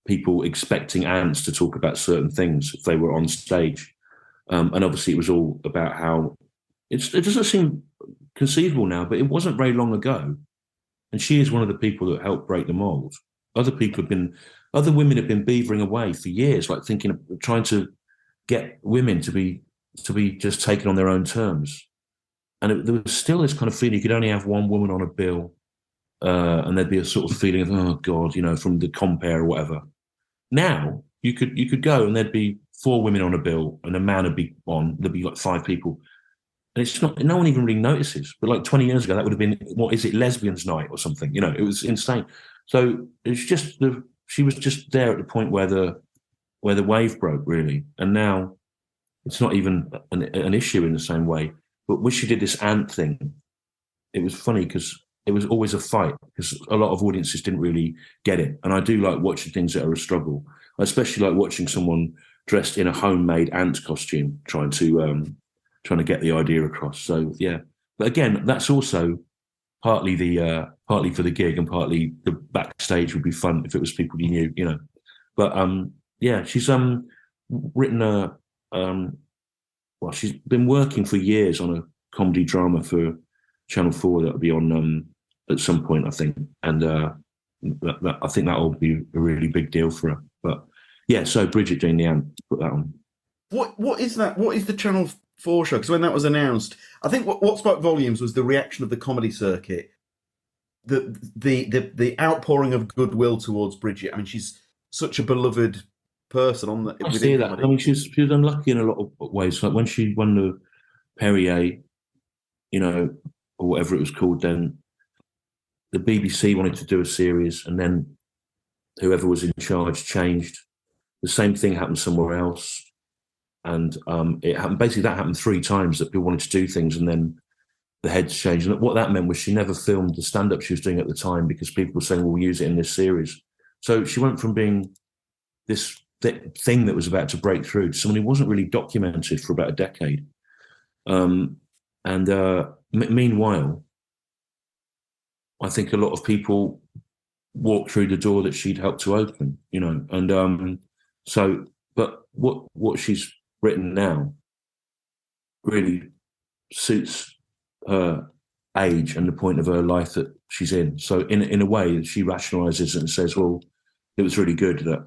people expecting ants to talk about certain things if they were on stage. And obviously it was all about how it doesn't seem conceivable now, but it wasn't very long ago. And she is one of the people that helped break the mold. Other women have been beavering away for years, like trying to get women to be just taken on their own terms. And there was still this kind of feeling you could only have one woman on a bill, and there'd be a sort of feeling of, oh God, you know, from the compare or whatever. Now you could go and there'd be 4 women on a bill and a man would be on. There'd be like 5 people, and it's not. No one even really notices. But like 20 years ago, that would have been, what is it, lesbians' night or something? You know, it was insane. So it's just she was just there at the point where the wave broke, really, and now it's not even an issue in the same way. But when she did this ant thing, it was funny because it was always a fight because a lot of audiences didn't really get it. And I do like watching things that are a struggle. I especially like watching someone dressed in a homemade ant costume trying to get the idea across. So yeah, but again, that's also partly for the gig and partly the backstage would be fun if it was people you knew, you know. But yeah, she's written well, she's been working for years on a comedy drama for Channel 4 that'll be on at some point, I think. And I think that'll be a really big deal for her. But yeah, so Bridget doing the ant, put that on. What is that? What is the Channel 4 show? Because when that was announced, I think what spoke volumes was the reaction of the comedy circuit, the outpouring of goodwill towards Bridget. I mean, she's such a beloved person on the. I see that. Comedy. I mean, she was unlucky in a lot of ways. Like when she won the Perrier, you know, or whatever it was called then, the BBC wanted to do a series, and then whoever was in charge changed. The same thing happened somewhere else, and it happened. Basically, that happened 3 times that people wanted to do things, and then the heads changed. And what that meant was she never filmed the stand-up she was doing at the time because people were saying, "Well, we'll use it in this series." So she went from being this thing that was about to break through to someone who wasn't really documented for about a decade. Meanwhile, I think a lot of people walked through the door that she'd helped to open, you know. And but what she's written now really suits her age and the point of her life that she's in. So in a way, she rationalizes it and says, well, it was really good that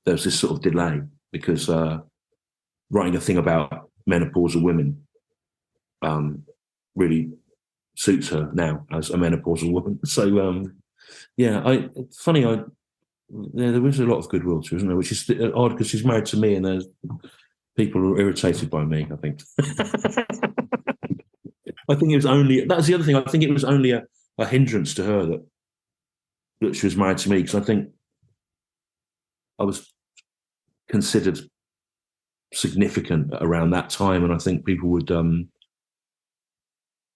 there was this sort of delay because writing a thing about menopausal women really suits her now as a menopausal woman. So yeah, it's funny. There is a lot of goodwill to her, isn't there? Which is odd because she's married to me, and there's people who are irritated by me, I think. I think it was only, that's the other thing. I think it was only a a hindrance to her that she was married to me, because I think I was considered significant around that time, and I think people would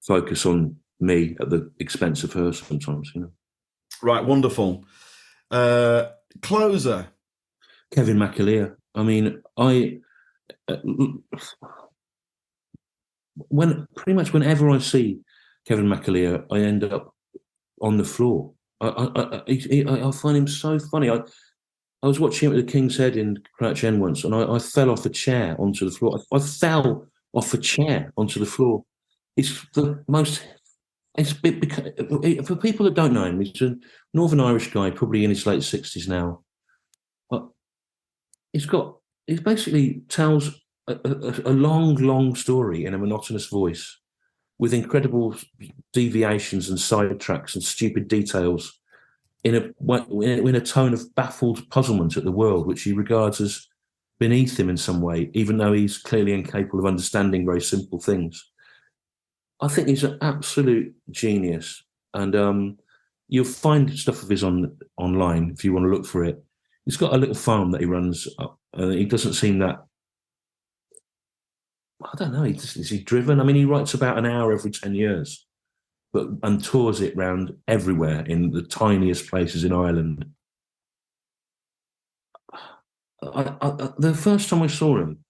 focus on me at the expense of her sometimes, you know. Right, wonderful. Closer. Kevin McAleer. I mean, whenever I see Kevin McAleer, I end up on the floor. I find him so funny. I was watching him at the King's Head in Crouch End once, and I fell off a chair onto the floor. I fell off a chair onto the floor. It's the most. For people that don't know him, he's a Northern Irish guy, probably in his late 60s now. But he basically tells a long story in a monotonous voice with incredible deviations and sidetracks and stupid details in a tone of baffled puzzlement at the world, which he regards as beneath him in some way, even though he's clearly incapable of understanding very simple things. I think he's an absolute genius, and you'll find stuff of his online if you want to look for it. He's got a little farm that he runs, and he doesn't seem that. I don't know. Is he driven? I mean, he writes about an hour every 10 years, and tours it round everywhere in the tiniest places in Ireland. The first time I saw him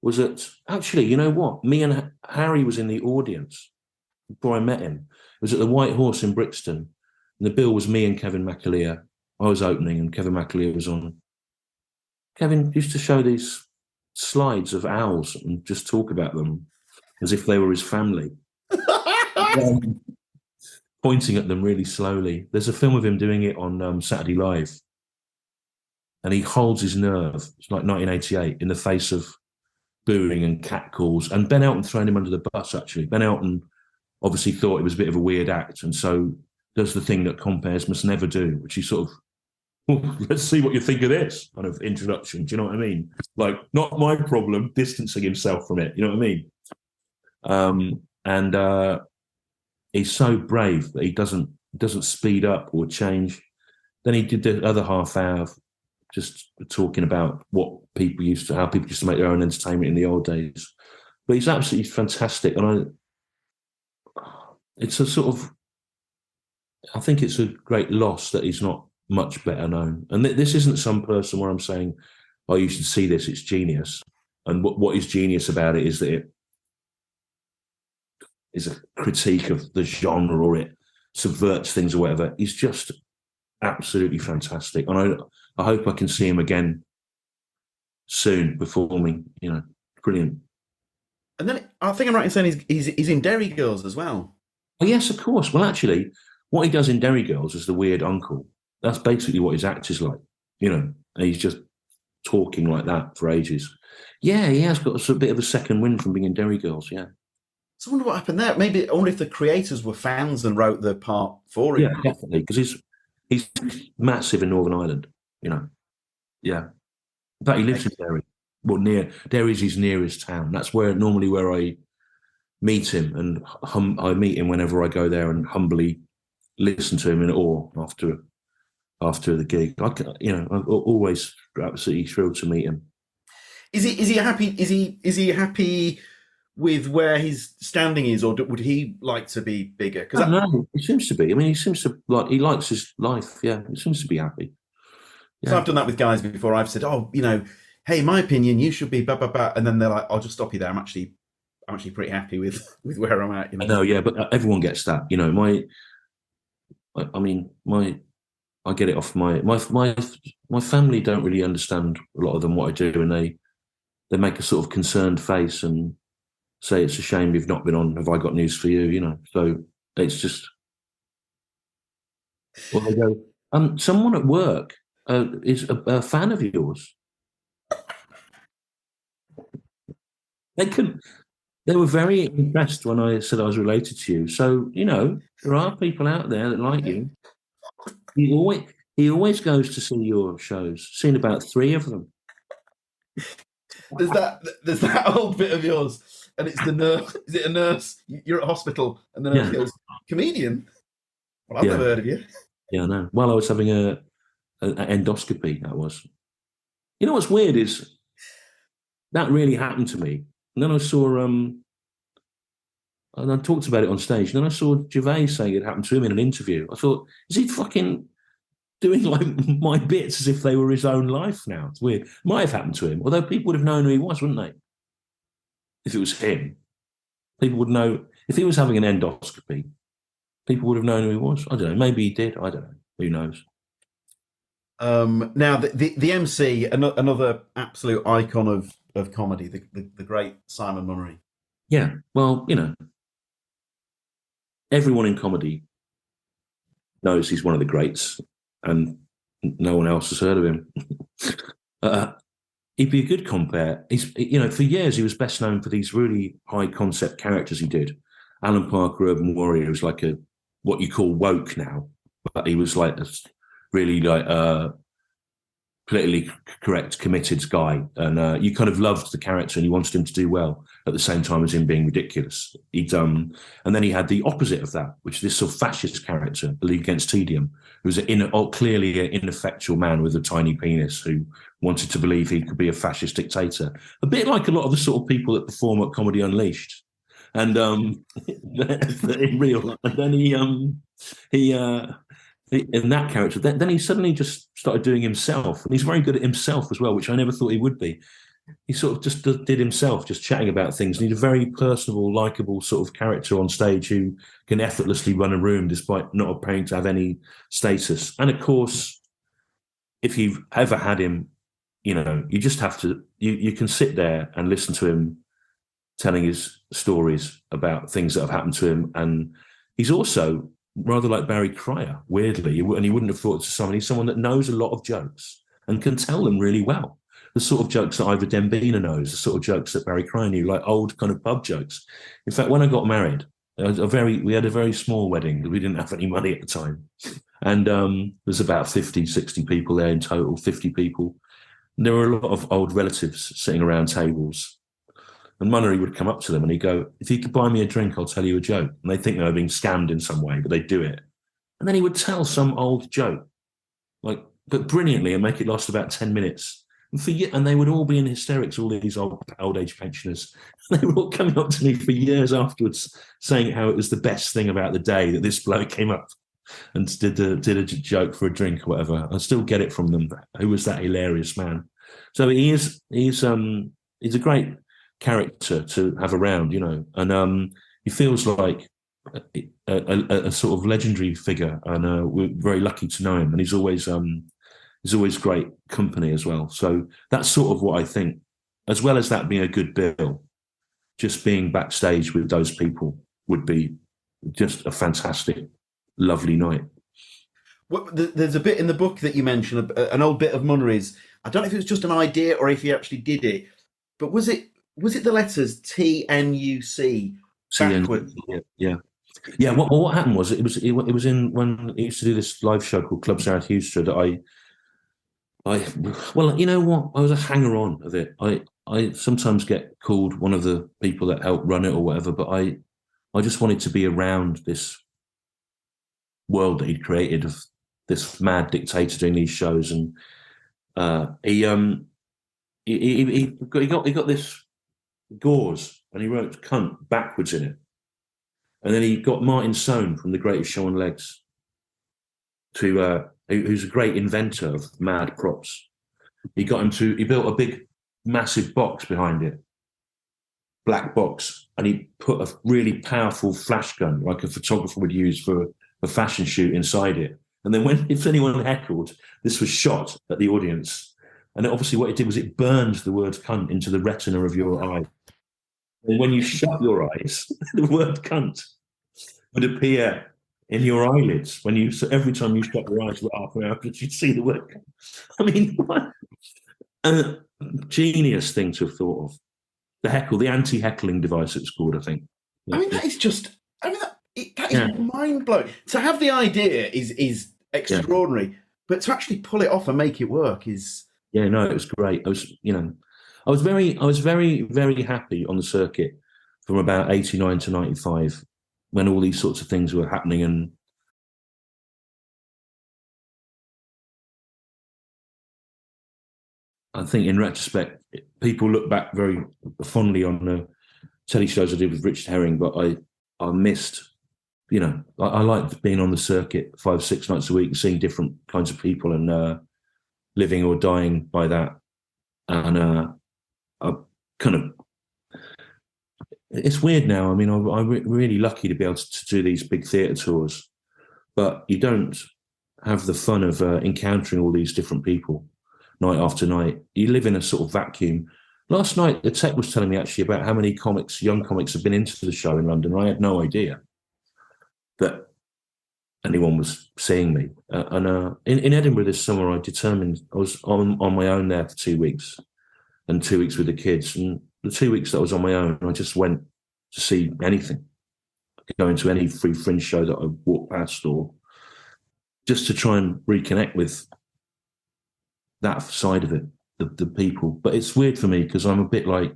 was actually, you know what? Me and Harry was in the audience before I met him. It was at the White Horse in Brixton, and the bill was me and Kevin McAleer. I was opening, and Kevin McAleer was on. Kevin used to show these slides of owls and just talk about them as if they were his family, pointing at them really slowly. There's a film of him doing it on Saturday Live, and he holds his nerve. It's like 1988 in the face of booing and catcalls, and Ben Elton throwing him under the bus. Actually, Ben Elton obviously thought it was a bit of a weird act, and so does the thing that comperes must never do, which he sort of, well, let's see what you think of this kind of introduction. Do you know what I mean? Like, not my problem, distancing himself from it. You know what I mean? And he's so brave that he doesn't speed up or change. Then he did the other half hour just talking about how people used to make their own entertainment in the old days. But he's absolutely fantastic, and it's a sort of, I think it's a great loss that he's not much better known. And this isn't some person where I'm saying, oh, you should see this, it's genius. And what is genius about it is that it is a critique of the genre, or it subverts things or whatever. He's just absolutely fantastic. And I hope I can see him again soon performing, you know, brilliant. And then I think I'm right in saying he's in Derry Girls as well. Oh, yes, of course. Well, actually, what he does in Derry Girls is the weird uncle. That's basically what his act is like, you know, and he's just talking like that for ages. Yeah, he has got a bit of a second wind from being in Derry Girls, yeah. So I wonder what happened there. Maybe, I wonder if the creators were fans and wrote the part for him. Yeah, definitely, because he's massive in Northern Ireland, you know. Yeah. In fact, he lives in Derry. Well, Derry's his nearest town. That's where I meet him, and I meet him whenever I go there and humbly listen to him in awe after the gig. I'm always absolutely thrilled to meet him. Is he happy? Is he happy with where his standing is, or would he like to be bigger? Because no, he seems to be. I mean, he seems to he likes his life. Yeah, he seems to be happy. Yeah. So I've done that with guys before. I've said, oh, you know, hey, my opinion, you should be blah blah blah, and then they're like, I'll just stop you there. I'm actually pretty happy with where I'm at. You know? I know, yeah, but everyone gets that. You know, I get it off my family don't really understand a lot of them what I do, and they make a sort of concerned face and say it's a shame you've not been on. Have I got news for you? You know, so it's just. Well, they go. Someone at work is a fan of yours. They were very impressed when I said I was related to you. So, you know, there are people out there that like you. He always goes to see your shows. Seen about 3 of them. There's that old bit of yours, and it's the nurse. Is it a nurse? You're at hospital, and the nurse goes, comedian. Well, I've never heard of you. Yeah, I know. While I was having a endoscopy, that was. You know what's weird is that really happened to me. And then I saw, and I talked about it on stage. And then I saw Gervais saying it happened to him in an interview. I thought, is he fucking doing like my bits as if they were his own life now? It's weird. Might have happened to him, although people would have known who he was, wouldn't they? If it was him, people would know. If he was having an endoscopy, people would have known who he was. I don't know. Maybe he did. I don't know. Who knows? Now, the MC, another absolute icon of comedy, the great Simon Munnery. Yeah. Well, everyone in comedy knows he's one of the greats, and no one else has heard of him. He'd be a good compare. For years he was best known for these really high concept characters he did. Alan Parker, Urban Warrior, was like what you call woke now, but he was like this really politically correct, committed guy, and you kind of loved the character and you wanted him to do well at the same time as him being ridiculous. And then he had the opposite of that, which is this sort of fascist character, A League Against Tedium, who was clearly an ineffectual man with a tiny penis who wanted to believe he could be a fascist dictator, a bit like a lot of the sort of people that perform at Comedy Unleashed. And in real, and then he in that character, then he suddenly just started doing himself, and he's very good at himself as well, which I never thought he would be. He sort of just did himself, just chatting about things. And he's a very personable, likable sort of character on stage who can effortlessly run a room despite not appearing to have any status. And of course, if you've ever had him, you just have to, you can sit there and listen to him telling his stories about things that have happened to him. And he's also rather like Barry Cryer, weirdly, and you wouldn't have thought he's someone that knows a lot of jokes and can tell them really well. The sort of jokes that Ivor Dembina knows, the sort of jokes that Barry Cryer knew, like old kind of pub jokes. In fact, when I got married, we had a very small wedding because we didn't have any money at the time. And there's about 50, 60 people there in total, 50 people. And there were a lot of old relatives sitting around tables. And Munnery would come up to them and he'd go, if you could buy me a drink, I'll tell you a joke. And they think they were being scammed in some way, but they'd do it. And then he would tell some old joke, but brilliantly, and make it last about 10 minutes. And they would all be in hysterics, all these old age pensioners. They were all coming up to me for years afterwards saying how it was the best thing about the day that this bloke came up and did a joke for a drink or whatever. I still get it from them. Who was that hilarious man? So he's a great character to have around, and he feels like a sort of legendary figure, and we're very lucky to know him. And he's always great company as well. So that's sort of what I think, as well as that being a good bill, just being backstage with those people would be just a fantastic, lovely night. Well, there's a bit in the book that you mentioned, an old bit of Munnery's. I don't know if it was just an idea or if he actually did it, but was it the letters TNUC backwards? Yeah. What happened was it was in when he used to do this live show called Club South Houston that well, you know what? I was a hanger-on of it. I sometimes get called one of the people that help run it or whatever, but I just wanted to be around this world that he'd created of this mad dictator doing these shows, and he got this gauze and he wrote "cunt" backwards in it, and then he got Martin Sohn from The Greatest Show on Legs who's a great inventor of mad props. He built a big, massive box behind it, black box, and he put a really powerful flash gun, like a photographer would use for a fashion shoot, inside it. And then if anyone heckled, this was shot at the audience. And obviously what it did was it burned the word "cunt" into the retina of your eye. And when you shut your eyes, the word "cunt" would appear in your eyelids so every time you shut your eyes for half an hour, you'd see the word. I mean, what a genius thing to have thought of. The anti-heckling device it's called, I think. I mean, that is just, that is mind-blowing. To have the idea is extraordinary, but to actually pull it off and make it work is... Yeah, no, it was great. I was very, very happy on the circuit from about 89 to 95 when all these sorts of things were happening, and I think in retrospect, people look back very fondly on the telly shows I did with Richard Herring, but I missed, I liked being on the circuit 5-6 nights a week, seeing different kinds of people and living or dying by that. And I kind of, it's weird now. I mean, I'm really lucky to be able to do these big theatre tours, but you don't have the fun of encountering all these different people night after night. You live in a sort of vacuum. Last night, the tech was telling me actually about how many young comics have been into the show in London. I had no idea that anyone was seeing me. In Edinburgh this summer, I determined I was on my own there for 2 weeks and 2 weeks with the kids. And the 2 weeks that I was on my own, I just went to see anything, go into any free fringe show that I walked past, or just to try and reconnect with that side of it, the people. But it's weird for me because I'm a bit like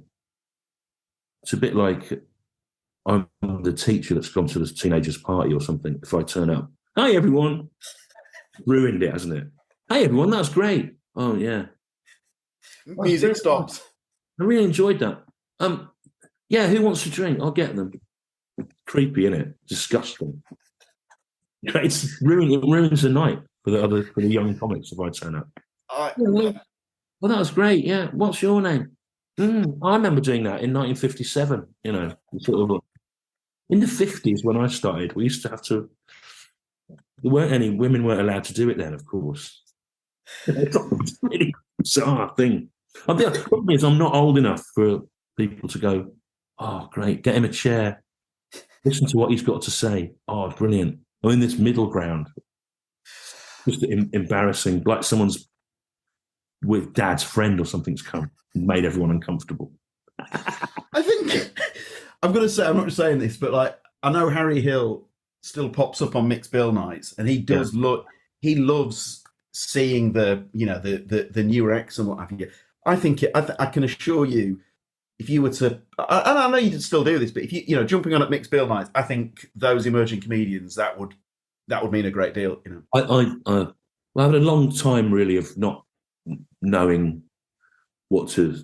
I'm the teacher that's gone to the teenagers' party or something. If I turn up, hi everyone, ruined it, hasn't it? Hey everyone, that's great. Oh yeah, music stops. I really enjoyed that. Yeah, who wants a drink? I'll get them. Creepy, innit? Disgusting. It ruins the night for the young comics if I turn up. Well, that was great. Yeah, what's your name? I remember doing that in 1957. Sort of in the 50s when I started, we used to have to. There weren't any women weren't allowed to do it then, of course. It's a really bizarre thing. The problem is, I'm not old enough for people to go, oh, great, get him a chair, listen to what he's got to say. Oh, brilliant. I'm in this middle ground. Just embarrassing, like someone's with dad's friend or something's come and made everyone uncomfortable. I think I'm going to say, I'm not saying this, but like, I know Harry Hill still pops up on mixed bill nights, and he does he loves seeing the newer acts and what have you. I think I can assure you, if you were to, and I know you can still do this, but if you jumping on at mixed bill nights, I think those emerging comedians, that would mean a great deal. I've had a long time really of not knowing what to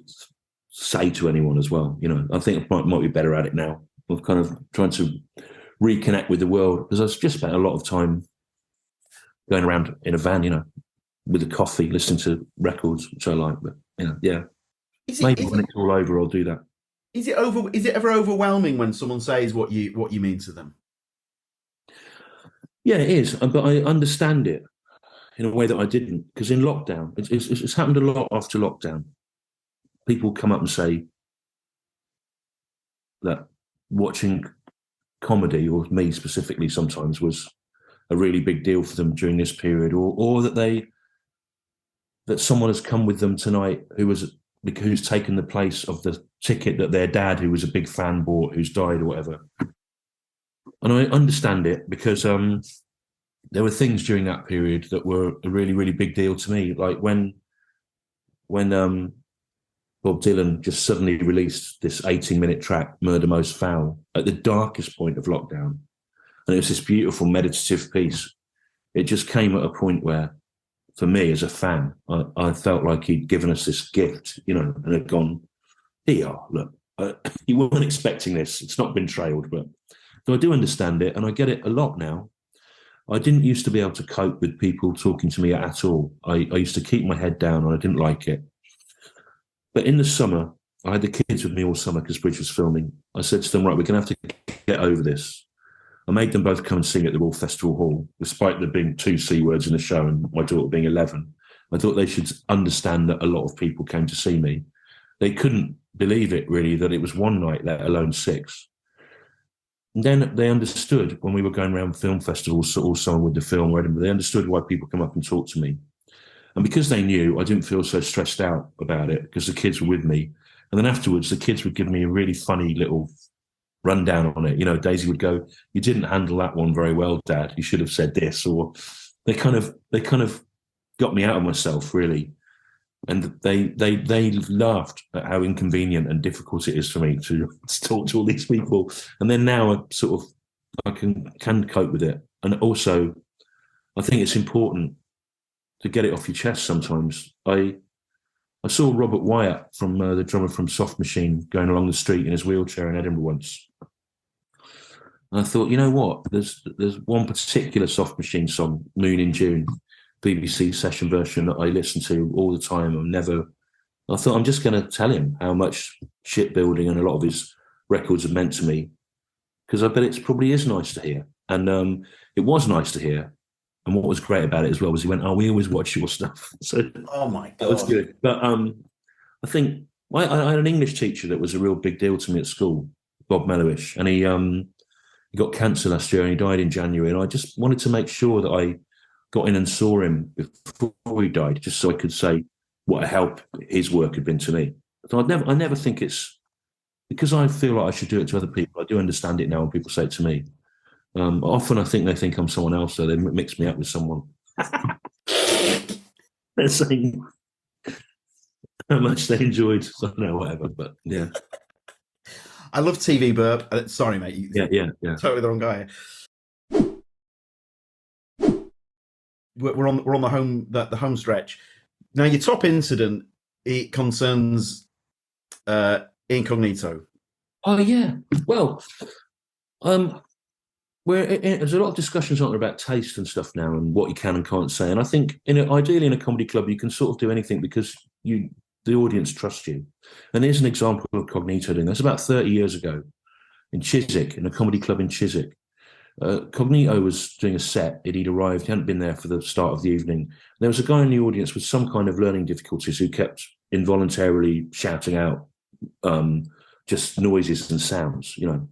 say to anyone as well. I think I might be better at it now. I'm kind of trying to reconnect with the world because I've just spent a lot of time going around in a van, with a coffee, listening to records, which I like. But yeah. Maybe when it's all over, I'll do that. Is it ever overwhelming when someone says what you mean to them? Yeah, it is, but I understand it in a way that I didn't, because in lockdown, it's happened a lot after lockdown. People come up and say that watching comedy, or me specifically sometimes, was a really big deal for them during this period, or that someone has come with them tonight who's taken the place of the ticket that their dad, who was a big fan, bought, who's died or whatever. And I understand it because there were things during that period that were a really, really big deal to me. Like when Bob Dylan just suddenly released this 18-minute track, Murder Most Foul, at the darkest point of lockdown. And it was this beautiful meditative piece. It just came at a point where, for me as a fan, I felt like he'd given us this gift, and had gone, here you are, look, you weren't expecting this. It's not been trailed, but so I do understand it, and I get it a lot now. I didn't used to be able to cope with people talking to me at all. I used to keep my head down, and I didn't like it. But in the summer, I had the kids with me all summer because Bridge was filming. I said to them, right, we're going to have to get over this. I made them both come and sing at the Royal Festival Hall, despite there being 2 C words in the show and my daughter being 11. I thought they should understand that a lot of people came to see me. They couldn't believe it, really, that it was one night, let alone 6. And then they understood when we were going around film festivals all summer with the film or Edinburgh, they understood why people come up and talk to me. And because they knew, I didn't feel so stressed out about it because the kids were with me. And then afterwards, the kids would give me a really funny little rundown on it. Daisy would go, "You didn't handle that one very well, Dad. You should have said this." Or they kind of got me out of myself, really. And they laughed at how inconvenient and difficult it is for me to talk to all these people. And then now I can cope with it. And also, I think it's important to get it off your chest sometimes. I saw Robert Wyatt from the drummer from Soft Machine going along the street in his wheelchair in Edinburgh once. And I thought, you know what? There's one particular Soft Machine song, Moon in June, BBC session version that I listen to all the time. I thought I'm just going to tell him how much shipbuilding and a lot of his records have meant to me, because I bet it probably is nice to hear. And it was nice to hear. And what was great about it as well was he went, "Oh, we always watch your stuff." So oh my God, that was good. But I think I had an English teacher that was a real big deal to me at school, Bob Mellowish, and he got cancer last year and he died in January. And I just wanted to make sure that I got in and saw him before he died, just so I could say what a help his work had been to me. So I never think it's because I feel like I should do it to other people. I do understand it now when people say it to me. Often I think they think I'm someone else, so they mix me up with someone. They're saying how much they enjoyed, I don't know, whatever, but yeah. I love TV burp. Sorry, mate. Yeah. Totally the wrong guy. We're on the home stretch. Now, your top incident, it concerns Incognito. Oh yeah. Well, there's a lot of discussions on about taste and stuff now and what you can and can't say. And I think ideally in a comedy club you can sort of do anything because the audience trusts you. And here's an example of Cognito doing this. About 30 years ago in Chiswick, in a comedy club in Chiswick. Cognito was doing a set. He'd arrived. He hadn't been there for the start of the evening. There was a guy in the audience with some kind of learning difficulties who kept involuntarily shouting out just noises and sounds, you know.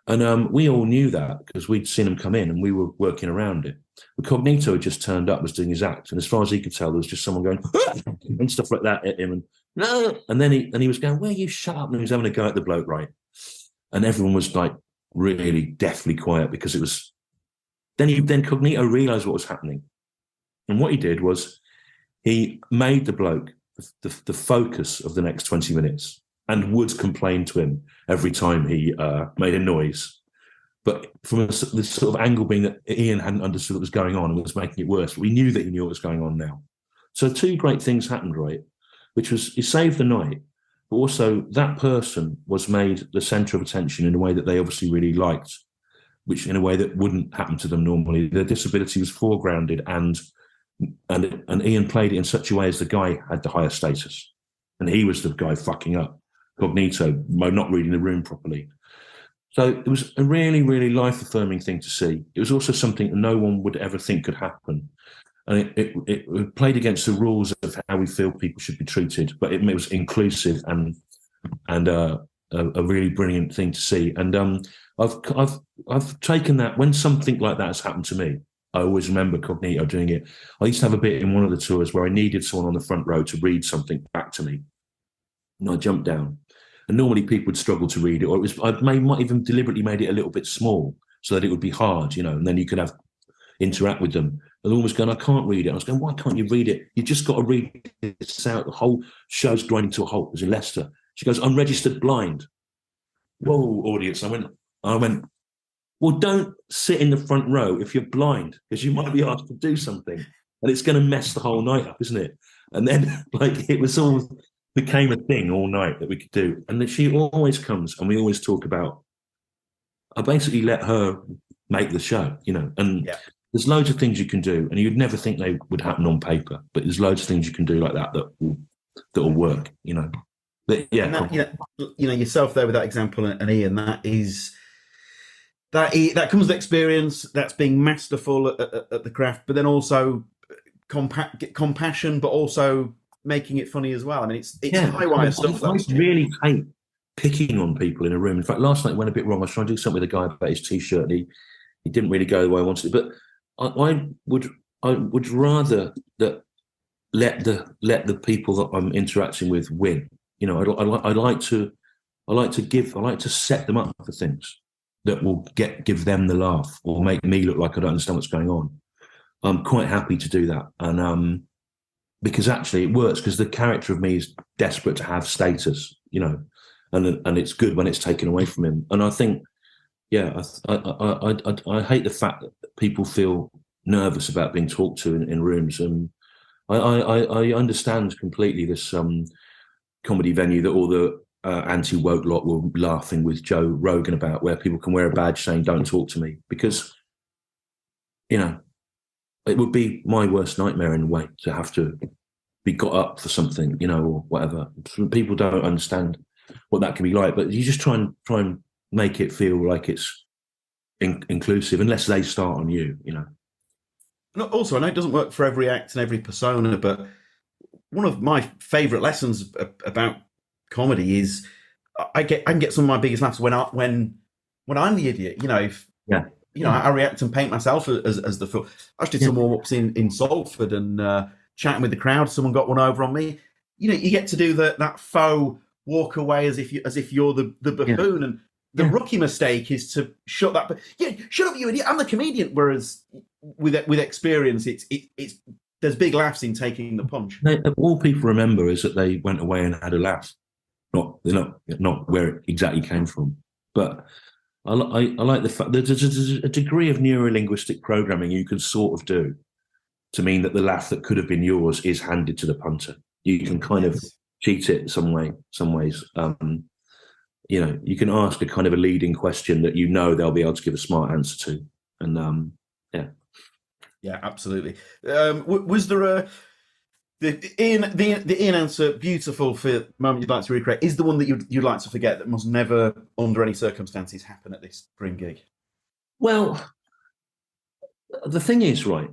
And we all knew that because we'd seen him come in and we were working around it. But Cognito had just turned up, was doing his act. And as far as he could tell, there was just someone going and stuff like that at him. And no, and then he was going, "Well, you shut up." And he was having a go at the bloke, right? And everyone was like really deathly quiet because it was. Then Cognito realised what was happening. And what he did was he made the bloke the focus of the next 20 minutes. And would complain to him every time he made a noise. But from this sort of angle being that Ian hadn't understood what was going on and was making it worse. We knew that he knew what was going on now. So two great things happened, right? Which was he saved the night, but also that person was made the centre of attention in a way that they obviously really liked, which in a way that wouldn't happen to them normally. Their disability was foregrounded and Ian played it in such a way as the guy had the higher status. And he was the guy fucking up. Cognito, by not reading the room properly. So it was a really, really life-affirming thing to see. It was also something that no one would ever think could happen. And it played against the rules of how we feel people should be treated, but it was inclusive and a really brilliant thing to see. And I've taken that, when something like that has happened to me, I always remember Cognito doing it. I used to have a bit in one of the tours where I needed someone on the front row to read something back to me. And I jumped down. And normally people would struggle to read it, or might even deliberately made it a little bit small so that it would be hard, you know, and then you could interact with them. And almost going, "I can't read it." I was going, "Why can't you read it? You've just got to read this out. The whole show's grinding to a halt." It was in Leicester. She goes, "I'm registered blind." Whoa, audience. I went, "Well, don't sit in the front row if you're blind, because you might be asked to do something. And it's going to mess the whole night up, isn't it?" And then it was all became a thing all night that we could do. And she always comes and we always talk about, I basically let her make the show, you know, and there's loads of things you can do and you'd never think they would happen on paper, but there's loads of things you can do like that will work, you know. But yeah. And that, you know, yourself there with that example and Ian, that comes with experience, that's being masterful at the craft, but then also compassion, but also making it funny as well. I mean, it's high wire stuff. I really hate picking on people in a room. In fact, last night it went a bit wrong. I was trying to do something with a guy about his t-shirt, and he didn't really go the way I wanted it. But I would rather that let the people that I'm interacting with win. You know, I like to set them up for things that will give them the laugh or make me look like I don't understand what's going on. I'm quite happy to do that, and because actually it works, because the character of me is desperate to have status, you know, and it's good when it's taken away from him. And I think, I hate the fact that people feel nervous about being talked to in rooms, and I understand completely this comedy venue that all the anti-woke lot were laughing with Joe Rogan about, where people can wear a badge saying "Don't talk to me," because it would be my worst nightmare in a way to have to be got up for something, or whatever. People don't understand what that can be like, but you just try and make it feel like it's inclusive, unless they start on you. Also, I know it doesn't work for every act and every persona, but one of my favourite lessons about comedy is I can get some of my biggest laughs when I'm the idiot. I react and paint myself as the fool. I just did some warm-ups in Salford and chatting with the crowd. Someone got one over on me. You get to do that faux walk away as if you're the buffoon, and the rookie mistake is to shut that. Shut up, you idiot! I'm the comedian. Whereas with experience, it's there's big laughs in taking the punch. All people remember is that they went away and had a laugh, not where it exactly came from. But I like the fact that there's a degree of neurolinguistic programming you can sort of do to mean that the laugh that could have been yours is handed to the punter. You can kind of cheat it some ways. You can ask a kind of a leading question that they'll be able to give a smart answer to, and Yeah, absolutely. Was there the Ian answer beautiful for moment you'd like to recreate? Is the one that you'd like to forget that must never, under any circumstances, happen at this dream gig? Well, the thing is, right,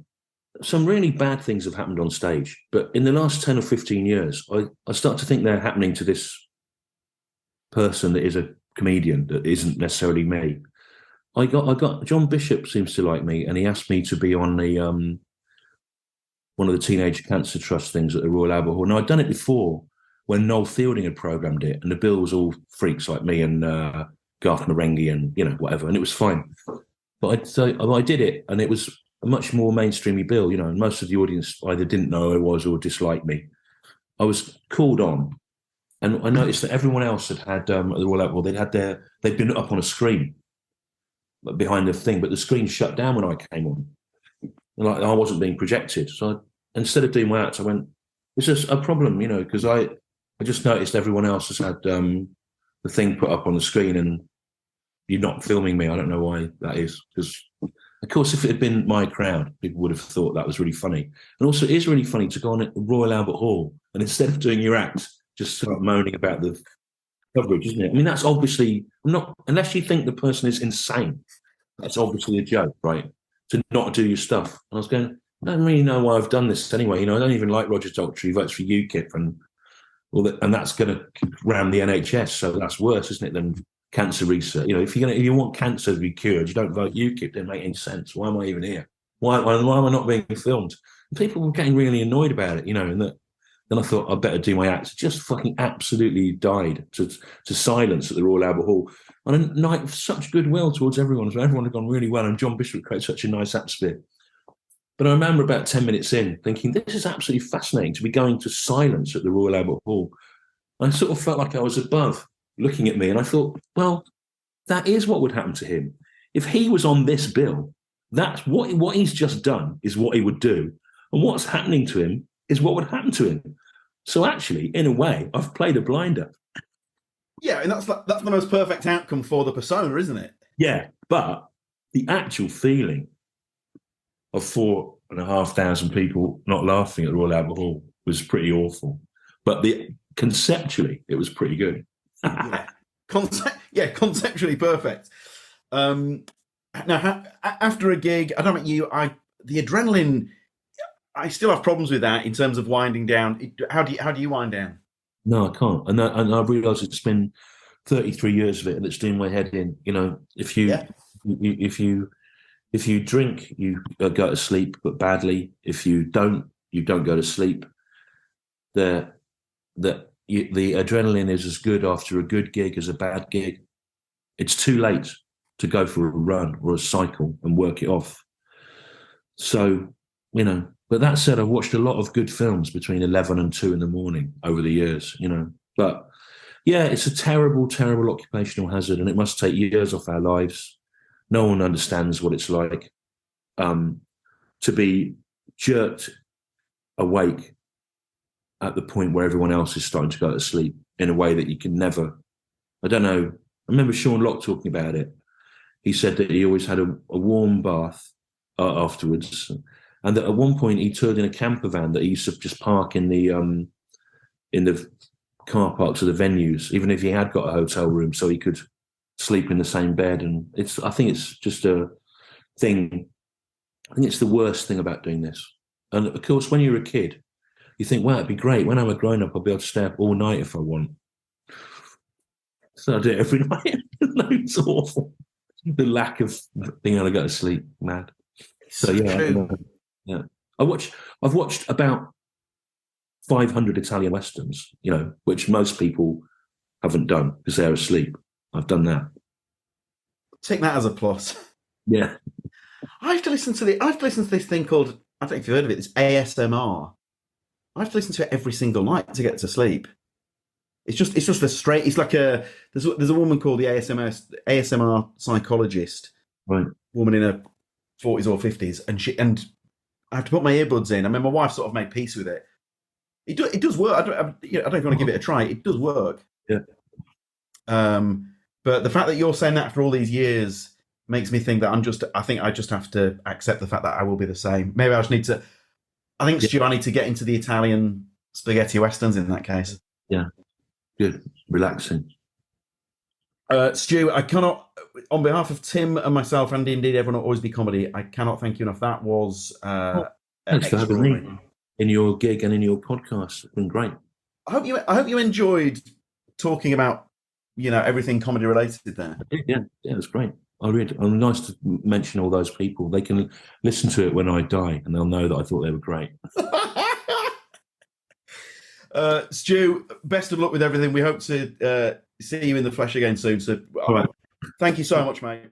some really bad things have happened on stage, but in the last 10 or 15 years, I start to think they're happening to this person that is a comedian that isn't necessarily me. I got John Bishop seems to like me, and he asked me to be on the one of the Teenage Cancer Trust things at the Royal Albert Hall. Now, I'd done it before when Noel Fielding had programmed it, and the bill was all freaks like me and Garth Marenghi and whatever, and it was fine. But I did it, and it was a much more mainstreamy bill, and most of the audience either didn't know who I was or disliked me. I was called on, and I noticed that everyone else had at the Royal Albert Hall, they'd been up on a screen behind the thing, but the screen shut down when I came on. And I wasn't being projected. So instead of doing my acts, I went, it's just a problem, because I just noticed everyone else has had the thing put up on the screen and you're not filming me. I don't know why that is. Because, of course, if it had been my crowd, people would have thought that was really funny. And also, it is really funny to go on at the Royal Albert Hall and instead of doing your act, just start moaning about the coverage, isn't it? I mean, that's obviously unless you think the person is insane, that's obviously a joke, right? To not do your stuff. And I was going, I don't really know why I've done this anyway. I don't even like Roger Daltrey. He votes for UKIP and that's going to ram the NHS. So that's worse, isn't it, than cancer research? If you want cancer to be cured, you don't vote UKIP. It doesn't make any sense. Why am I even here? Why am I not being filmed? And people were getting really annoyed about it, and that. Then I thought I'd better do my act. Just fucking absolutely died to silence at the Royal Albert Hall. On a night of such goodwill towards everyone. So everyone had gone really well, and John Bishop created such a nice atmosphere. But I remember about 10 minutes in thinking, this is absolutely fascinating to be going to silence at the Royal Albert Hall. I sort of felt like I was above looking at me, and I thought, well, that is what would happen to him. If he was on this bill, that's what he's just done is what he would do. And what's happening to him is what would happen to him. So actually, in a way, I've played a blinder. Yeah, and that's the most perfect outcome for the persona, isn't it? Yeah, but the actual feeling of 4,500 people not laughing at the Royal Albert Hall was pretty awful. But conceptually, it was pretty good. Conceptually perfect. Now, after a gig, I don't know about you, the adrenaline, I still have problems with that in terms of winding down. How do you wind down? No, I can't. And I realise it's been 33 years of it, and it's doing my head in. If you drink, you go to sleep, but badly. If you don't go to sleep. The adrenaline is as good after a good gig as a bad gig. It's too late to go for a run or a cycle and work it off. So, but that said, I've watched a lot of good films between 11 and 2 in the morning over the years, But yeah, it's a terrible, terrible occupational hazard, and it must take years off our lives. No one understands what it's like to be jerked awake at the point where everyone else is starting to go to sleep in a way that you can never. I don't know. I remember Sean Locke talking about it. He said that he always had a warm bath afterwards, and that at one point he toured in a camper van that he used to just park in the car parks of the venues, even if he had got a hotel room, so he could sleep in the same bed. And I think it's just a thing. I think it's the worst thing about doing this. And of course, when you're a kid, you think, wow, it'd be great. When I'm a grown up, I'll be able to stay up all night if I want. So I do it every night. It's awful. The lack of being able to go to sleep, mad. So yeah. I've watched about 500 Italian westerns, which most people haven't done because they're asleep. I've done that. Take that as a plus. Yeah. I have to listen to this thing called, I don't know if you've heard of it, it's ASMR. I have to listen to it every single night to get to sleep. It's just a straight. It's like there's a woman called the ASMR psychologist, right? Woman in her 40s or 50s, and I have to put my earbuds in. I mean, my wife sort of made peace with it. It does work. I don't know if you want to give it a try. It does work. Yeah. But the fact that you're saying that after all these years makes me think that I think I just have to accept the fact that I will be the same. Maybe I just need to. I think, Stu, I need to get into the Italian spaghetti westerns in that case. Yeah. Good. Relaxing. Stu, I cannot, on behalf of Tim and myself, and indeed everyone at Always Be Comedy, I cannot thank you enough. That was thanks for having me in your gig and in your podcast. It's been great. I hope you enjoyed talking about everything comedy related there. Yeah, it's great. I'm nice to mention all those people. They can listen to it when I die, and they'll know that I thought they were great. Stu, best of luck with everything. We hope to see you in the flesh again soon. So, all right. Thank you so much, mate.